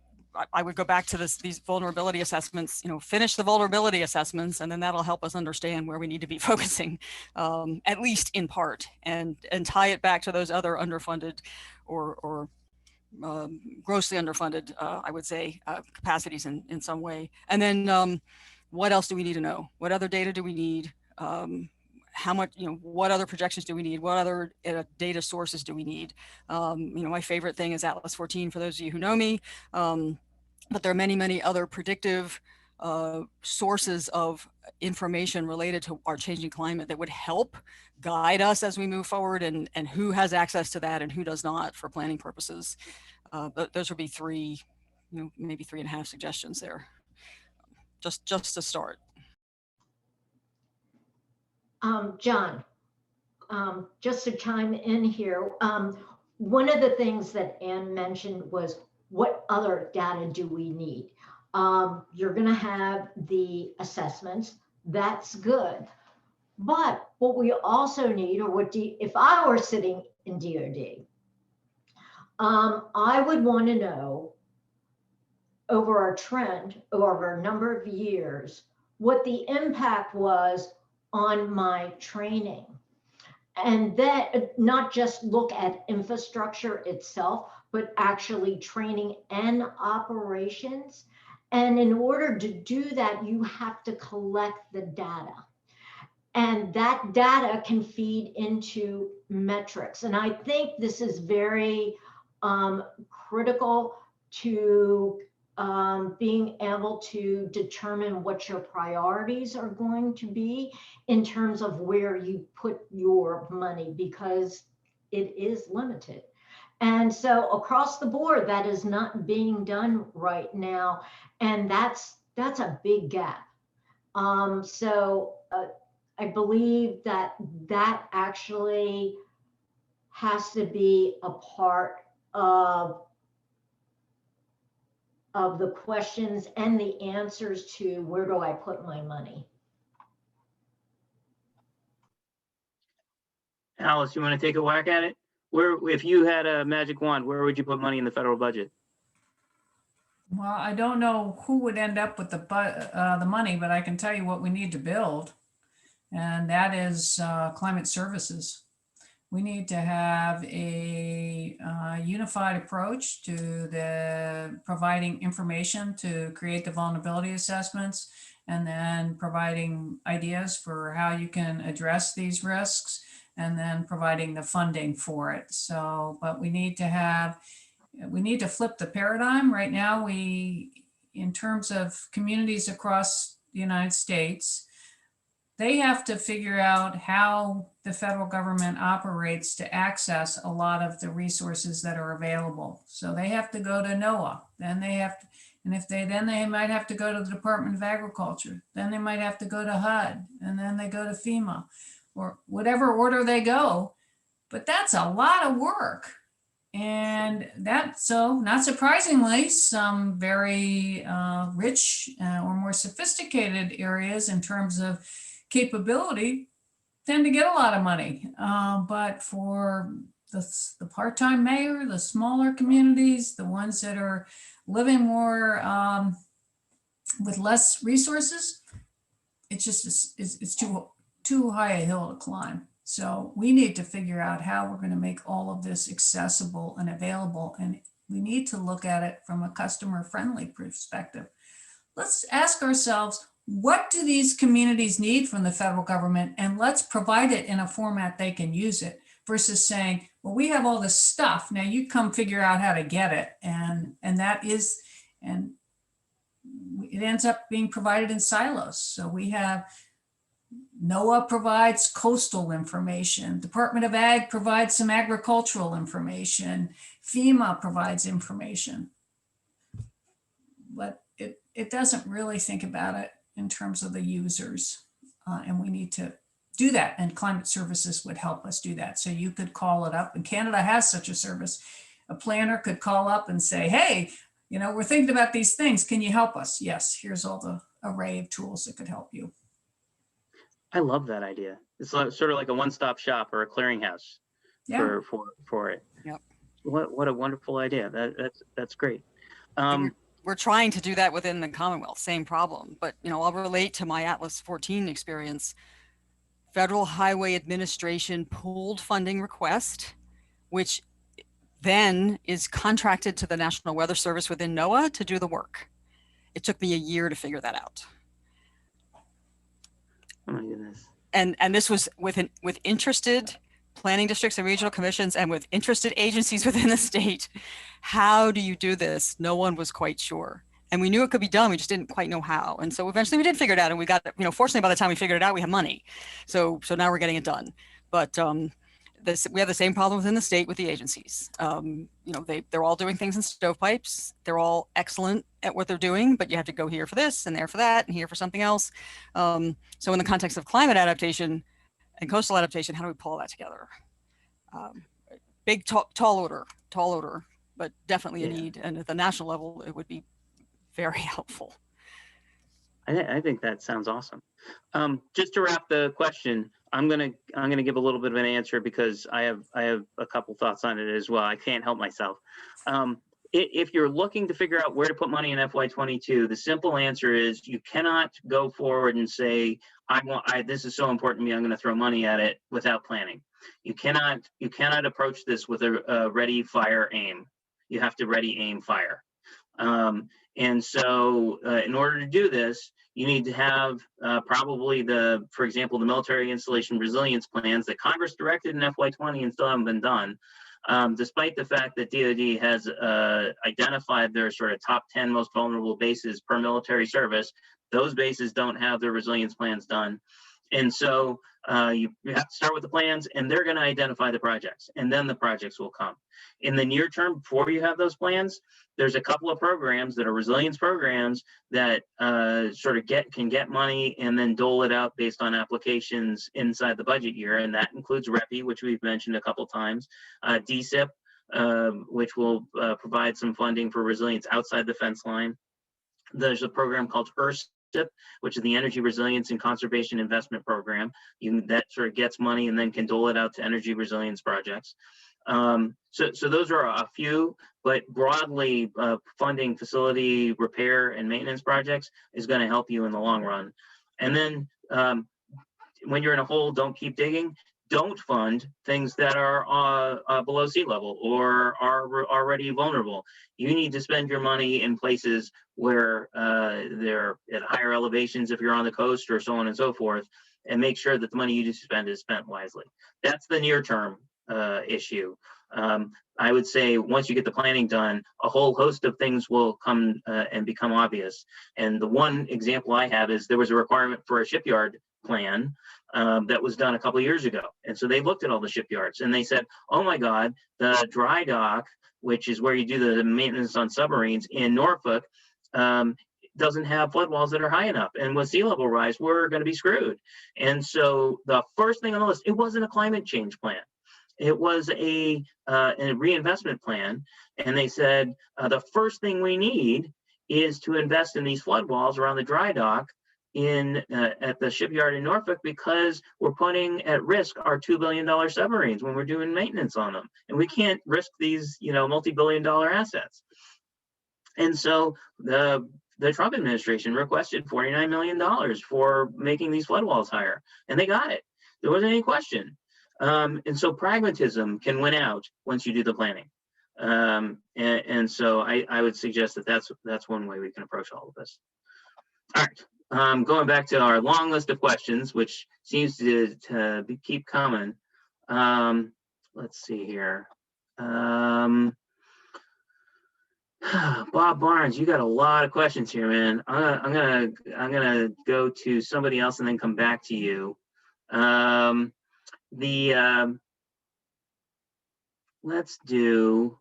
I would go back to these vulnerability assessments. Finish the vulnerability assessments, and then that'll help us understand where we need to be focusing, at least in part, and tie it back to those other underfunded or grossly underfunded, I would say, capacities in some way. And then what else do we need to know? What other data do we need? How much, what other projections do we need? What other data sources do we need? My favorite thing is Atlas 14 for those of you who know me. But there are many, many other predictive sources of information related to our changing climate that would help guide us as we move forward, and who has access to that and who does not for planning purposes. Those would be three, maybe 3.5 suggestions there, just to start. John, just to chime in here, one of the things that Ann mentioned was, what other data do we need? You're going to have the assessments. That's good. But what we also need, or if I were sitting in DoD, I would want to know over a trend, over a number of years, what the impact was on my training. And that not just look at infrastructure itself, but actually training and operations. And in order to do that, you have to collect the data. And that data can feed into metrics. And I think this is very critical to being able to determine what your priorities are going to be in terms of where you put your money, because it is limited. And so across the board, that is not being done right now. And that's a big gap. I believe that actually has to be a part of the questions and the answers to where do I put my money. Alice, you want to take a whack at it? If you had a magic wand, where would you put money in the federal budget? Well, I don't know who would end up with the money, but I can tell you what we need to build, and that is climate services. We need to have a unified approach to the providing information to create the vulnerability assessments, and then providing ideas for how you can address these risks, and then providing the funding for it. So, but we need to flip the paradigm. Right now, in terms of communities across the United States, they have to figure out how the federal government operates to access a lot of the resources that are available. So they have to go to NOAA, then they have to, and then they might have to go to the Department of Agriculture, then they might have to go to HUD, and then they go to FEMA, or whatever order they go. But that's a lot of work. And so not surprisingly, some very rich or more sophisticated areas in terms of capability tend to get a lot of money. But for the part-time mayor, the smaller communities, the ones that are living more with less resources, it's too high a hill to climb. So we need to figure out how we're going to make all of this accessible and available. And we need to look at it from a customer-friendly perspective. Let's ask ourselves, what do these communities need from the federal government? And let's provide it in a format they can use it, versus saying, well, we have all this stuff. Now you come figure out how to get it. And it ends up being provided in silos. So we have NOAA provides coastal information. Department of Ag provides some agricultural information. FEMA provides information. But it doesn't really think about it in terms of the users. And we need to do that. And climate services would help us do that. So you could call it up, and Canada has such a service. A planner could call up and say, hey, we're thinking about these things. Can you help us? Yes, here's all the array of tools that could help you. I love that idea. It's sort of like a one-stop shop or a clearinghouse for it. Yep. What a wonderful idea. That's great. We're trying to do that within the Commonwealth, same problem. But I'll relate to my Atlas 14 experience. Federal Highway Administration pooled funding request, which then is contracted to the National Weather Service within NOAA to do the work. It took me a year to figure that out. Oh my goodness. And this was with interested planning districts and regional commissions and with interested agencies within the state. How do you do this? No one was quite sure. And we knew it could be done. We just didn't quite know how. And so eventually we did figure it out, and we got, fortunately by the time we figured it out, we have money. So now we're getting it done. But we have the same problem within the state with the agencies. They're all doing things in stovepipes. They're all excellent at what they're doing, but you have to go here for this and there for that and here for something else. So in the context of climate adaptation and coastal adaptation, how do we pull that together? Big, tall order, but definitely a need. And at the national level, it would be very helpful. I think that sounds awesome. Just to wrap the question, I'm gonna give a little bit of an answer because I have a couple thoughts on it as well. I can't help myself. If you're looking to figure out where to put money in FY22, the simple answer is you cannot go forward and say, this is so important to me, I'm going to throw money at it without planning. You cannot approach this with a ready, fire, aim. You have to ready, aim, fire. And so in order to do this, you need to have probably for example, the military installation resilience plans that Congress directed in FY20 and still haven't been done. Despite the fact that DoD has identified their sort of top 10 most vulnerable bases per military service, those bases don't have their resilience plans done. And so you have to start with the plans, and they're going to identify the projects, and then the projects will come. In the near term, before you have those plans, there's a couple of programs that are resilience programs that sort of can get money and then dole it out based on applications inside the budget year, and that includes REPI, which we've mentioned a couple times, DSIP, which will provide some funding for resilience outside the fence line. There's a program called ERSIP, which is the Energy Resilience and Conservation Investment Program. That sort of gets money and then can dole it out to energy resilience projects. So those are a few, but broadly funding facility repair and maintenance projects is going to help you in the long run. And then when you're in a hole, don't keep digging. don't fund things that are below sea level or are already vulnerable. You need to spend your money in places where they're at higher elevations if you're on the coast or so on and so forth, and make sure that the money you do spend is spent wisely. That's the near term issue. I would say once you get the planning done, a whole host of things will come and become obvious. And the one example I have is there was a requirement for a shipyard plan that was done a couple of years ago. And so they looked at all the shipyards and they said, oh my God, the dry dock, which is where you do the maintenance on submarines in Norfolk, doesn't have flood walls that are high enough. And with sea level rise, we're going to be screwed. And so the first thing on the list, it wasn't a climate change plan. It was a reinvestment plan. And they said, the first thing we need is to invest in these flood walls around the dry dock at the shipyard in Norfolk, because we're putting at risk our $2 billion submarines when we're doing maintenance on them. And we can't risk these, multi-billion-dollar assets. And so the Trump administration requested $49 million for making these flood walls higher, and they got it. There wasn't any question. And so pragmatism can win out once you do the planning. And so I would suggest that that's one way we can approach all of this. All right, going back to our long list of questions, which seems to keep coming. Let's see here. Bob Barnes, you got a lot of questions here, man. I'm gonna go to somebody else and then come back to you. Let's do.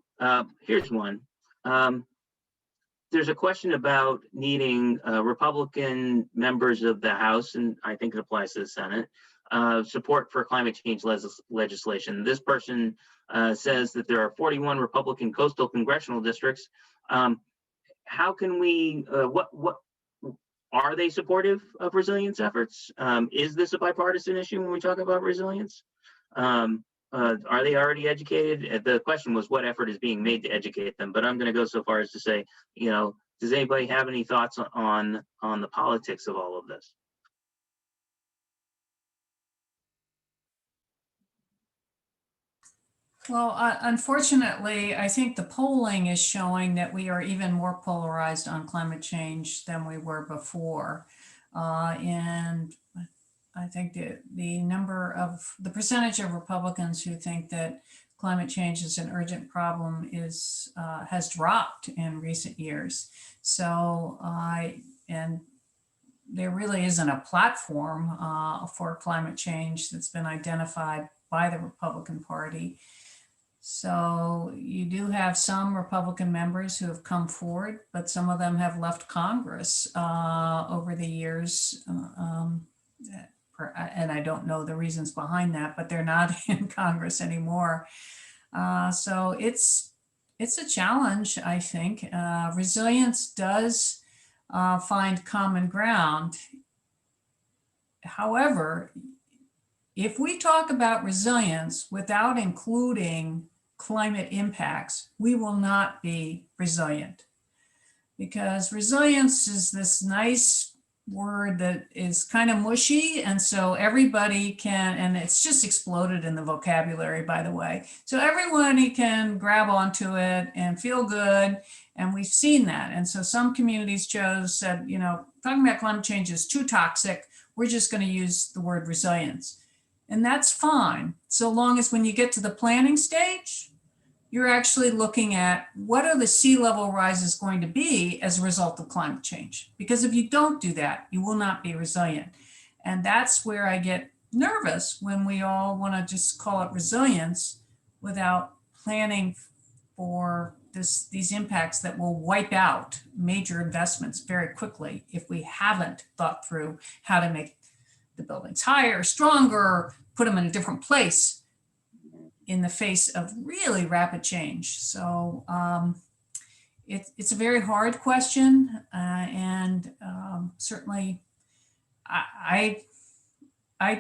Here's one. There's a question about needing Republican members of the House, and I think it applies to the Senate, support for climate change legislation. This person says that there are 41 Republican coastal congressional districts. How can we, what are they supportive of resilience efforts? Is this a bipartisan issue when we talk about resilience? Are they already educated? The question was what effort is being made to educate them, but I'm going to go so far as to say, does anybody have any thoughts on the politics of all of this? Well, unfortunately, I think the polling is showing that we are even more polarized on climate change than we were before. And I think the percentage of Republicans who think that climate change is an urgent problem has dropped in recent years. So and there really isn't a platform for climate change that's been identified by the Republican Party. So you do have some Republican members who have come forward, but some of them have left Congress over the years. And I don't know the reasons behind that, but they're not in Congress anymore. So it's a challenge, I think. Resilience does find common ground. However, if we talk about resilience without including climate impacts, we will not be resilient, because resilience is this nice word that is kind of mushy, and so everybody can, and it's just exploded in the vocabulary, by the way, so everybody can grab onto it and feel good, and we've seen that. And so some communities said, talking about climate change is too toxic, we're just going to use the word resilience. And that's fine, so long as when you get to the planning stage, you're actually looking at what are the sea level rises going to be as a result of climate change? Because if you don't do that, you will not be resilient. And that's where I get nervous when we all want to just call it resilience without planning for these impacts that will wipe out major investments very quickly if we haven't thought through how to make the buildings higher, stronger, put them in a different place in the face of really rapid change. So it's a very hard question, and certainly I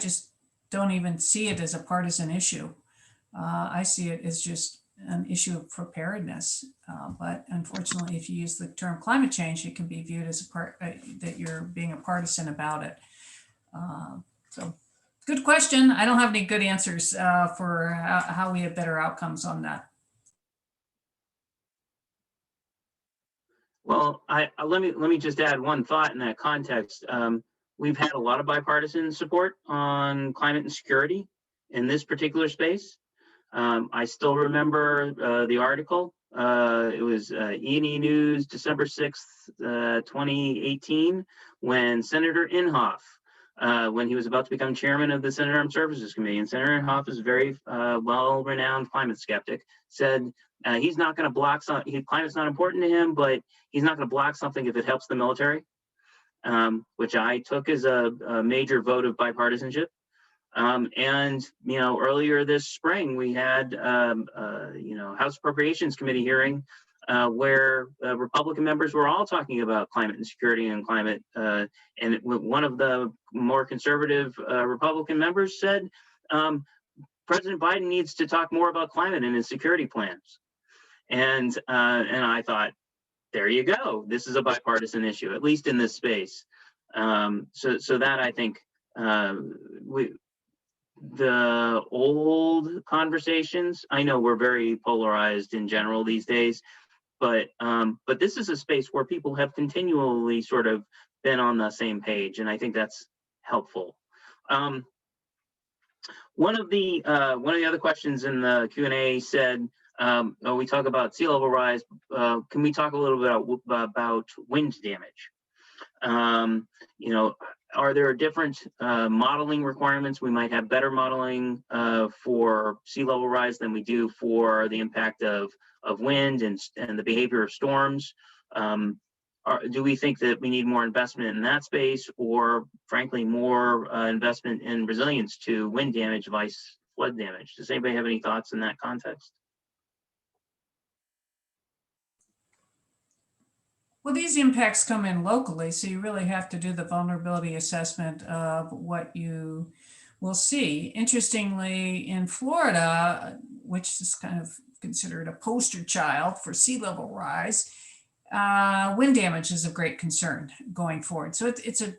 just don't even see it as a partisan issue. I see it as just an issue of preparedness. But unfortunately, if you use the term climate change, it can be viewed as that you're being a partisan about it. So Good question. I don't have any good answers for how we have better outcomes on that. Well, let me just add one thought in that context. We've had a lot of bipartisan support on climate and security in this particular space. I still remember the article. It was E&E News, December 6th, 2018, when Senator Inhofe, when he was about to become chairman of the Senate Armed Services Committee, and Senator Inhofe is a very well-renowned climate skeptic, said he's not going to block something. Climate's not important to him, but he's not going to block something if it helps the military, which I took as a major vote of bipartisanship. And earlier this spring we had House Appropriations Committee hearing where Republican members were all talking about climate and security and climate. And one of the more conservative Republican members said, President Biden needs to talk more about climate in his security plans. And I thought, there you go. This is a bipartisan issue, at least in this space. So that I think the old conversations, I know we're very polarized in general these days, but this is a space where people have continually sort of been on the same page, and I think that's helpful. One of the other questions in the Q&A said, we talk about sea level rise. Can we talk a little bit about wind damage? Are there different modeling requirements? We might have better modeling for sea level rise than we do for the impact of wind and the behavior of storms. Do we think that we need more investment in that space, or frankly, more investment in resilience to wind damage, ice, flood damage? Does anybody have any thoughts in that context? Well, these impacts come in locally, so you really have to do the vulnerability assessment of what you will see. Interestingly, in Florida, which is kind of considered a poster child for sea level rise, wind damage is of great concern going forward. So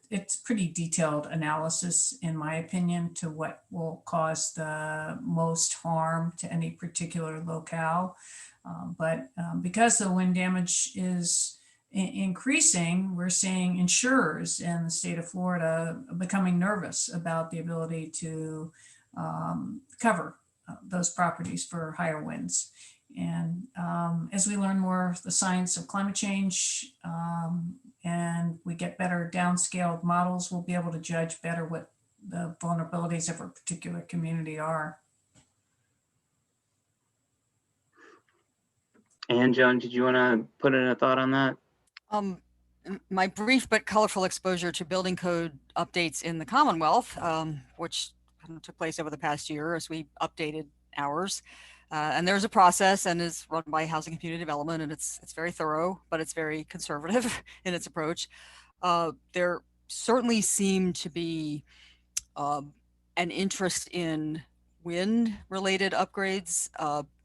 it's pretty detailed analysis, in my opinion, to what will cause the most harm to any particular locale. But because the wind damage is increasing, we're seeing insurers in the state of Florida becoming nervous about the ability to cover those properties for higher winds. And as we learn more of the science of climate change and we get better downscaled models, we'll be able to judge better what the vulnerabilities of a particular community are. And Joan, did you want to put in a thought on that? My brief but colorful exposure to building code updates in the Commonwealth, which took place over the past year as we updated ours. And there's a process and is run by Housing and Community Development, and it's very thorough, but it's very conservative in its approach. There certainly seemed to be an interest in wind-related upgrades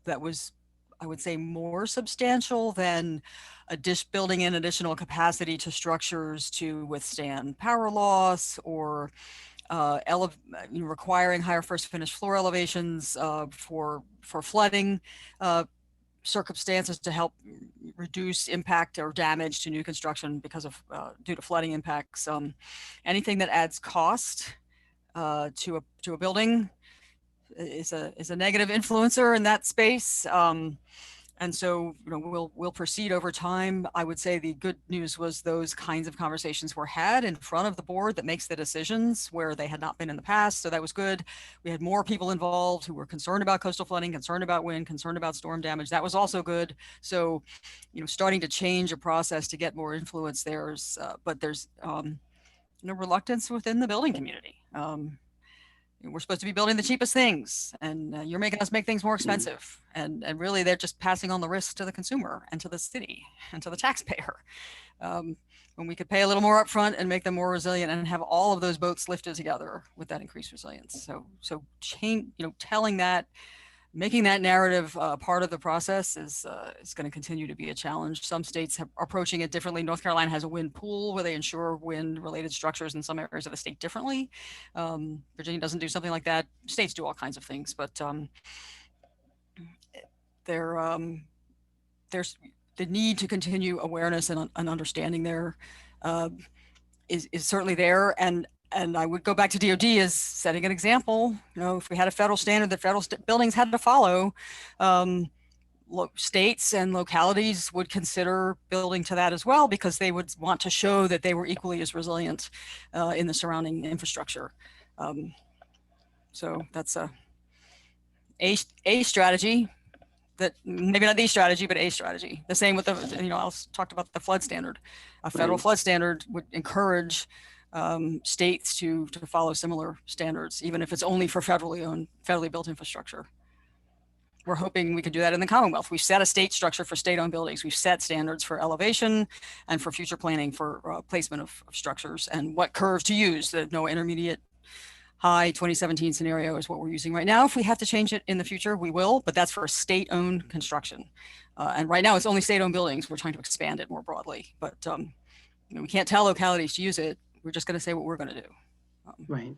that was, I would say, more substantial than building in additional capacity to structures to withstand power loss, or requiring higher first finished floor elevations for flooding circumstances to help reduce impact or damage to new construction because of due to flooding impacts. Anything that adds cost to a building is a negative influencer in that space. And so, we'll proceed over time. I would say the good news was those kinds of conversations were had in front of the board that makes the decisions where they had not been in the past. So that was good. We had more people involved who were concerned about coastal flooding, concerned about wind, concerned about storm damage. That was also good. So, starting to change a process to get more influence there, but there's reluctance within the building community. We're supposed to be building the cheapest things, and you're making us make things more expensive. And really, they're just passing on the risk to the consumer and to the city and to the taxpayer. When we could pay a little more upfront and make them more resilient and have all of those boats lifted together with that increased resilience. So telling that making that narrative part of the process is going to continue to be a challenge. Some states are approaching it differently. North Carolina has a wind pool where they insure wind-related structures in some areas of the state differently. Virginia doesn't do something like that. States do all kinds of things, but there's the need to continue awareness and understanding there is certainly there. And I would go back to DOD as setting an example. You know, if we had a federal standard that federal buildings had to follow, states and localities would consider building to that as well, because they would want to show that they were equally as resilient in the surrounding infrastructure. So that's a strategy. That maybe not the strategy, but a strategy. The same with the, you know, I talked about the flood standard. A federal flood standard would encourage states to follow similar standards, even if it's only for federally built infrastructure. We're hoping we can do that in the Commonwealth. We've set a state structure for state-owned buildings. We've set standards for elevation and for future planning for placement of structures and what curves to use. The no intermediate high 2017 scenario is what we're using right now. If we have to change it in the future, we will, but that's for state-owned construction. And right now it's only state-owned buildings. We're trying to expand it more broadly, but you know, we can't tell localities to use it. We're just going to say what we're going to do. Right.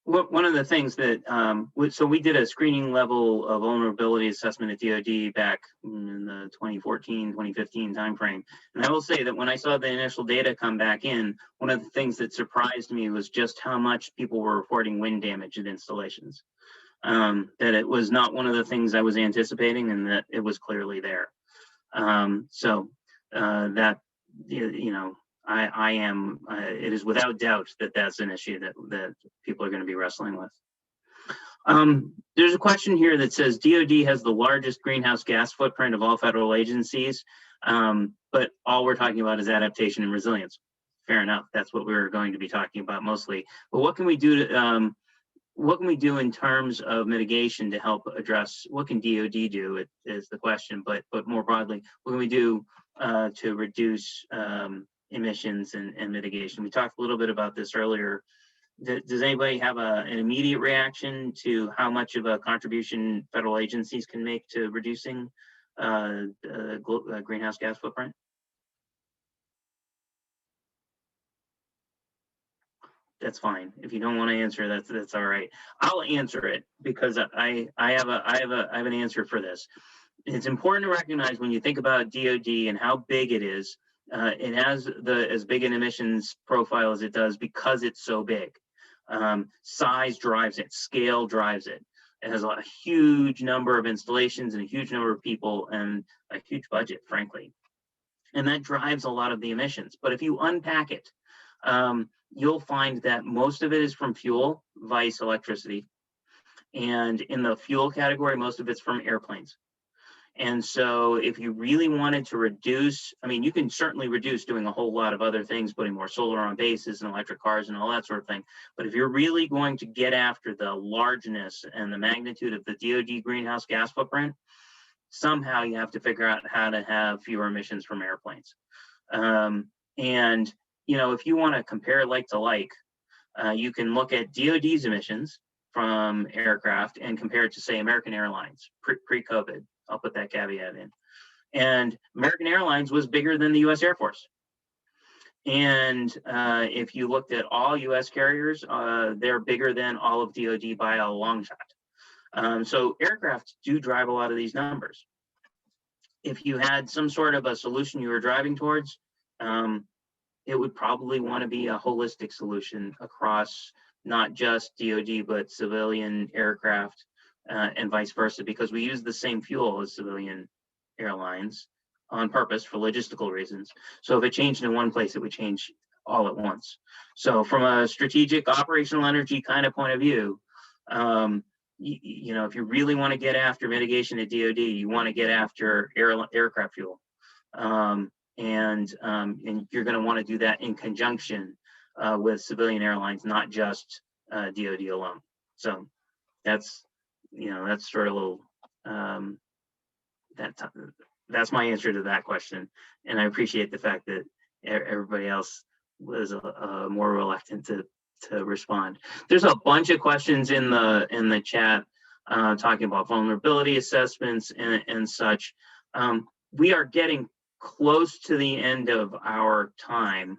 One of the things that, so we did a screening level of vulnerability assessment at DoD back in the 2014, 2015 timeframe. And I will say that when I saw the initial data come back in, one of the things that surprised me was just how much people were reporting wind damage at installations. That it was not one of the things I was anticipating, and that it was clearly there. That, you know, I am, it is without doubt that that's an issue that people are going to be wrestling with. There's a question here that says DoD has the largest greenhouse gas footprint of all federal agencies, but all we're talking about is adaptation and resilience. Fair enough, that's what we're going to be talking about mostly. But what can we do to, what can we do in terms of mitigation to help address, what can DoD do is the question, but more broadly, what can we do to reduce emissions and mitigation? We talked a little bit about this earlier. Does anybody have an immediate reaction to how much of a contribution federal agencies can make to reducing greenhouse gas footprint? That's fine. If you don't want to answer, that's all right. I'll answer it because I have an answer for this. It's important to recognize when you think about DoD and how big it is. It has as big an emissions profile as it does because it's so big. Size drives it, scale drives it. It has a huge number of installations and a huge number of people and a huge budget, frankly. And that drives a lot of the emissions. But if you unpack it, you'll find that most of it is from fuel, vice electricity. And in the fuel category, most of it's from airplanes. And so if you really wanted to reduce, I mean, you can certainly reduce doing a whole lot of other things, putting more solar on bases and electric cars and all that sort of thing. But if you're really going to get after the largeness and the magnitude of the DoD greenhouse gas footprint, somehow you have to figure out how to have fewer emissions from airplanes. And, you know, if you want to compare like to like, you can look at DoD's emissions from aircraft and compare it to, say, American Airlines pre-COVID. I'll put that caveat in. And American Airlines was bigger than the US Air Force. And if you looked at all US carriers, they're bigger than all of DoD by a long shot. So aircraft do drive a lot of these numbers. If you had some sort of a solution you were driving towards, it would probably want to be a holistic solution across not just DoD, but civilian aircraft. And vice versa, because we use the same fuel as civilian airlines on purpose for logistical reasons. So if it changed in one place, it would change all at once. So from a strategic operational energy kind of point of view, you know, if you really want to get after mitigation at DoD, you want to get after aircraft fuel. And you're going to want to do that in conjunction with civilian airlines, not just DoD alone. So that's, you know, that's sort of a little, that's my answer to that question. And I appreciate the fact that everybody else was more reluctant to respond. There's a bunch of questions in the chat. talking about vulnerability assessments and such. We are getting close to the end of our time.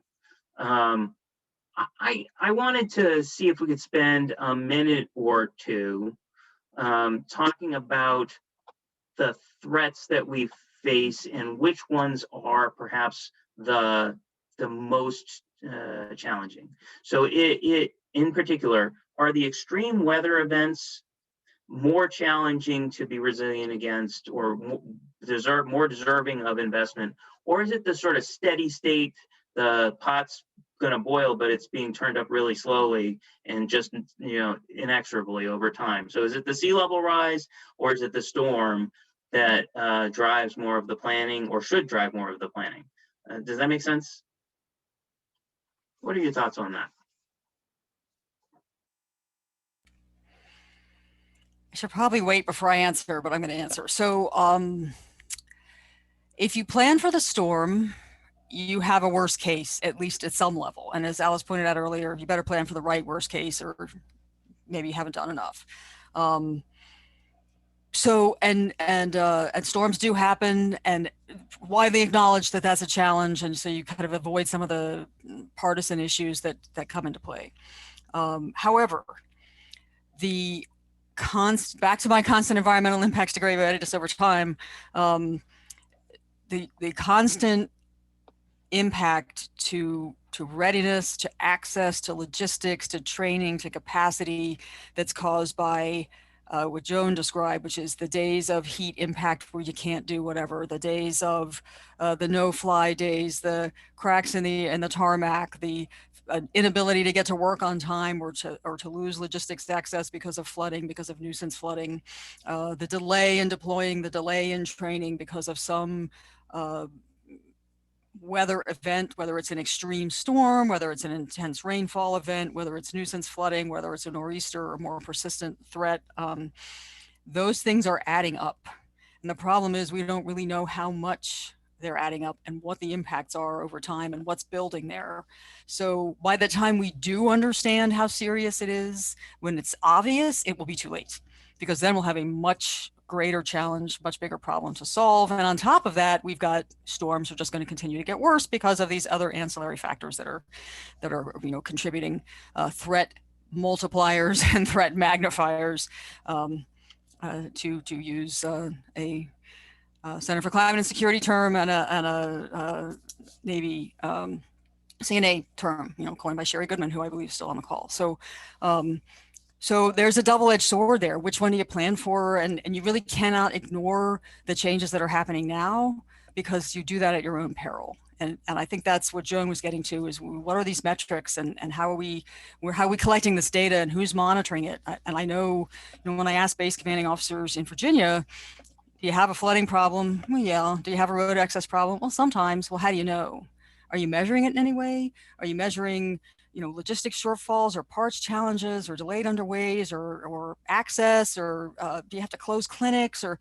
I wanted to see if we could spend a minute or two talking about the threats that we face and which ones are perhaps the most challenging. So it in particular, are the extreme weather events more challenging to be resilient against, or more deserving of investment, or is it the sort of steady state, the pot's going to boil, but it's being turned up really slowly and just, inexorably over time? So is it the sea level rise, or is it the storm that drives more of the planning, or should drive more of the planning? Does that make sense? What are your thoughts on that? I should probably wait before I answer, but I'm going to answer. So if you plan for the storm, you have a worst case, at least at some level. And as Alice pointed out earlier, you better plan for the right worst case, or maybe you haven't done enough. So and storms do happen, and widely acknowledged that that's a challenge, and so you kind of avoid some of the partisan issues that come into play. However, back to my constant environmental impacts degree just over time, the constant impact to readiness, to access, to logistics, to training, to capacity that's caused by what Joan described, which is the days of heat impact where you can't do whatever, the days of the no-fly days, the cracks in the tarmac, the inability to get to work on time, or to lose logistics access because of flooding, because of nuisance flooding, the delay in deploying, the delay in training because of some weather event, whether it's an extreme storm, whether it's an intense rainfall event, whether it's nuisance flooding, whether it's a nor'easter or more persistent threat, those things are adding up. And the problem is we don't really know how much they're adding up and what the impacts are over time and what's building there. So by the time we do understand how serious it is, when it's obvious, it will be too late, because then we'll have a much greater challenge, much bigger problem to solve. And on top of that, we've got storms are just going to continue to get worse because of these other ancillary factors that are contributing threat multipliers and threat magnifiers, to use a Center for Climate and Security term and a Navy CNA term, coined by Sherry Goodman, who I believe is still on the call. So there's a double-edged sword there. Which one do you plan for? And you really cannot ignore the changes that are happening now, because you do that at your own peril. And I think that's what Joan was getting to, is what are these metrics, and how are we collecting this data, and who's monitoring it? And I know, when I ask base commanding officers in Virginia, do you have a flooding problem? Well, yeah. Do you have a road access problem? Well, sometimes. Well, how do you know? Are you measuring it in any way? Are you measuring logistics shortfalls, or parts challenges, or delayed underways, or access, or do you have to close clinics? Or,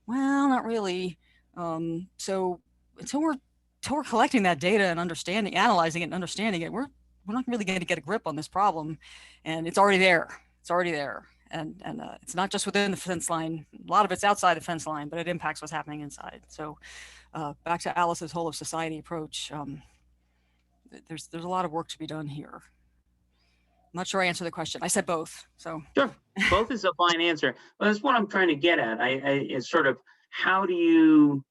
well, not really. So until we're collecting that data and analyzing it and understanding it, we're not really going to get a grip on this problem. And it's already there. And it's not just within the fence line. A lot of it's outside the fence line, but it impacts what's happening inside. So back to Alice's whole of society approach. There's a lot of work to be done here. I'm not sure I answered the question. I said both. So sure, both is a fine answer. Well, that's what I'm trying to get at. Is sort of, how do you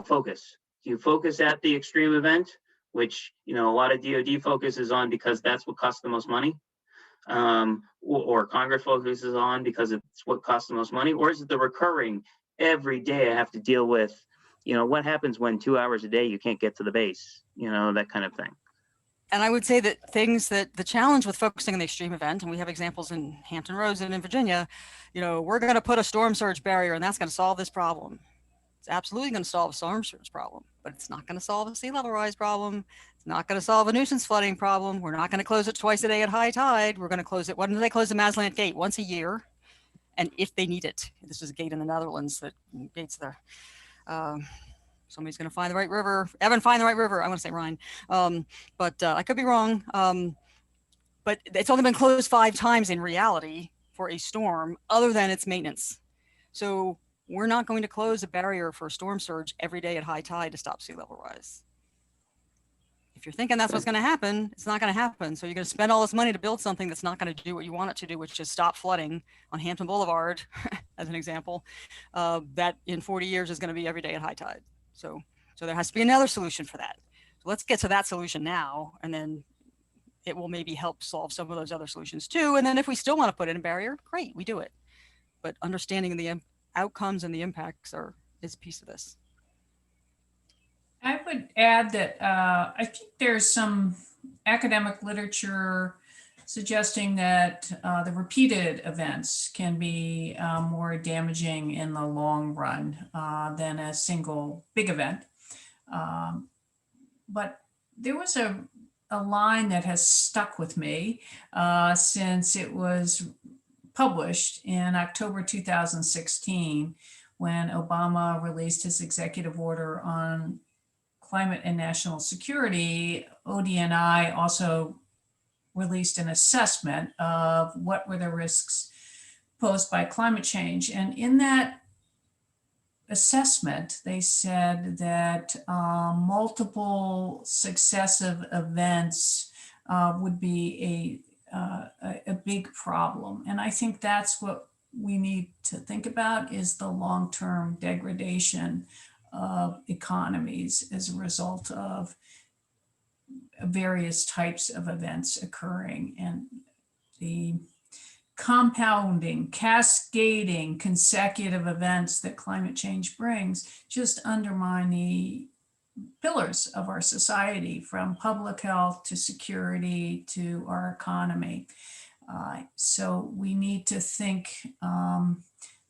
focus? Do you focus at the extreme event, which a lot of DoD focuses on because that's what costs the most money, or Congress focuses on because it's what costs the most money, or is it the recurring every day I have to deal with? What happens when 2 hours a day you can't get to the base? That kind of thing. And I would say that the challenge with focusing on the extreme event, and we have examples in Hampton Roads and in Virginia, we're going to put a storm surge barrier and that's going to solve this problem. It's absolutely going to solve a storm surge problem, but it's not going to solve a sea level rise problem. It's not going to solve a nuisance flooding problem. We're not going to close it twice a day at high tide. We're going to close it. When do they close the Masland Gate? Once a year. And if they need it, this is a gate in the Netherlands that gates there. Somebody's going to find the right river. Evan, find the right river. I want to say Rhine, but I could be wrong. But it's only been closed 5 times in reality for a storm other than its maintenance. So we're not going to close a barrier for a storm surge every day at high tide to stop sea level rise. If you're thinking that's what's going to happen, it's not going to happen. So you're going to spend all this money to build something that's not going to do what you want it to do, which is stop flooding on Hampton Boulevard, as an example, that in 40 years is going to be every day at high tide. So there has to be another solution for that. So let's get to that solution now, and then it will maybe help solve some of those other solutions too. And then if we still want to put in a barrier, great, we do it. But understanding the outcomes and the impacts is a piece of this. I would add that I think there's some academic literature suggesting that the repeated events can be more damaging in the long run than a single big event. But there was a line that has stuck with me since it was published in October 2016, when Obama released his executive order on climate and national security. ODNI also released an assessment of what were the risks posed by climate change. And in that assessment, they said that multiple successive events would be a big problem. And I think that's what we need to think about, is the long-term degradation of economies as a result of various types of events occurring, and the compounding, cascading, consecutive events that climate change brings just undermine the pillars of our society, from public health to security to our economy. So we need to think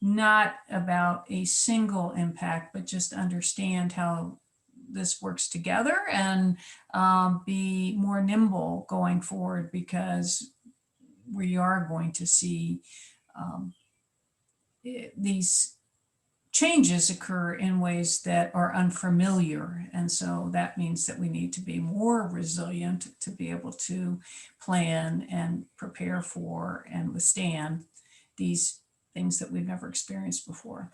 not about a single impact, but just understand how this works together, and be more nimble going forward, because we are going to see these changes occur in ways that are unfamiliar. And so that means that we need to be more resilient to be able to plan and prepare for and withstand these things that we've never experienced before.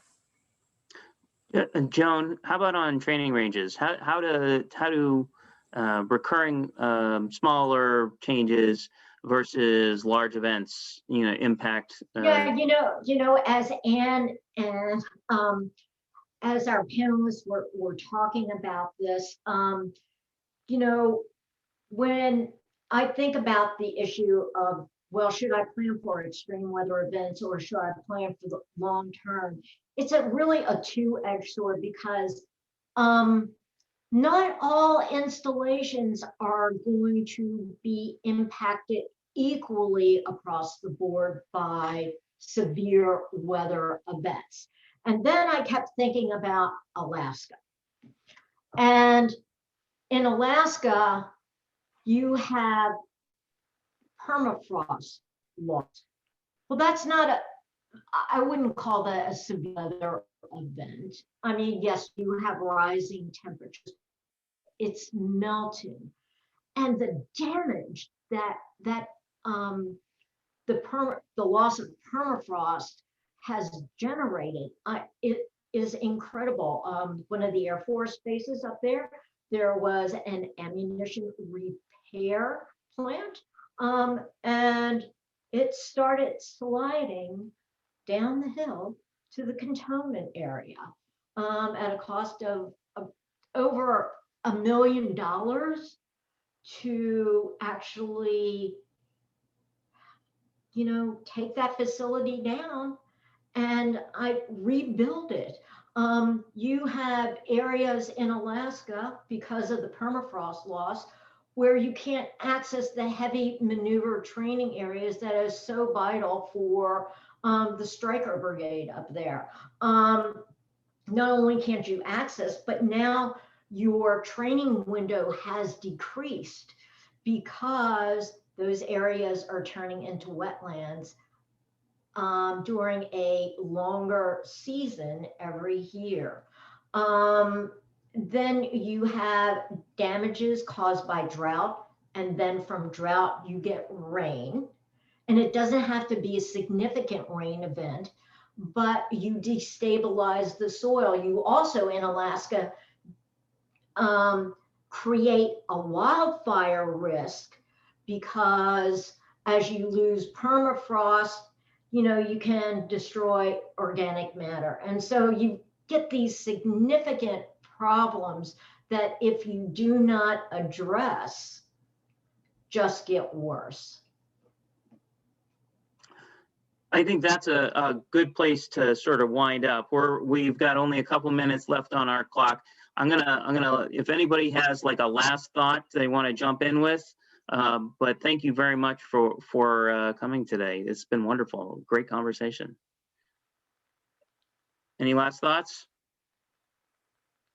And Joan, how about on training ranges? How do recurring smaller changes versus large events, impact? Yeah, as Anne and as our panelists were talking about this, when I think about the issue of, well, should I plan for extreme weather events or should I plan for the long term? It's really a two-edged sword, because not all installations are going to be impacted equally across the board by severe weather events. And then I kept thinking about Alaska. And in Alaska, you have permafrost loss. Well, that's not I wouldn't call that a severe weather event. I mean, yes, you have rising temperatures. It's melting, and the damage that the loss of permafrost has generated, it is incredible. One of the Air Force bases up there was an ammunition repair plant, and it started sliding down the hill to the cantonment area at a cost of over $1 million to actually, take that facility down and rebuild it. You have areas in Alaska, because of the permafrost loss, where you can't access the heavy maneuver training areas that is so vital for the Stryker Brigade up there. Not only can't you access, but now your training window has decreased because those areas are turning into wetlands during a longer season every year. Then you have damages caused by drought, and then from drought you get rain. and it doesn't have to be a significant rain event, but you destabilize the soil. You also, in Alaska, create a wildfire risk, because as you lose permafrost, you can destroy organic matter. And so you get these significant problems that, if you do not address, just get worse. I think that's a good place to sort of wind up. We've got only a couple minutes left on our clock. I'm gonna, if anybody has like a last thought they want to jump in with, but thank you very much for coming today. It's been wonderful, great conversation. Any last thoughts?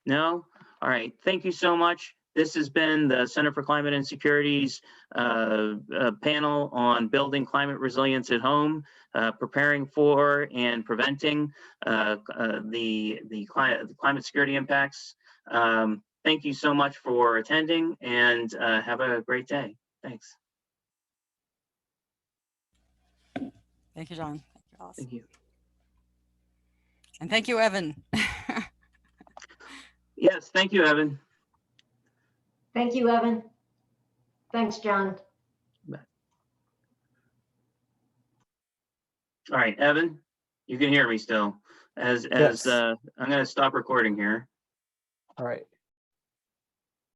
No? All right, thank you so much. This has been the Center for Climate and Security's panel on building climate resilience at home, preparing for and preventing the climate security impacts. Thank you so much for attending, and have a great day. Thanks. Thank you, John. Thank you, Alice. Thank you. And thank you, Evan. Yes, thank you, Evan. Thank you, Evan. Thanks, John. Bye. All right, Evan, you can hear me still. Yes. I'm going to stop recording here. All right.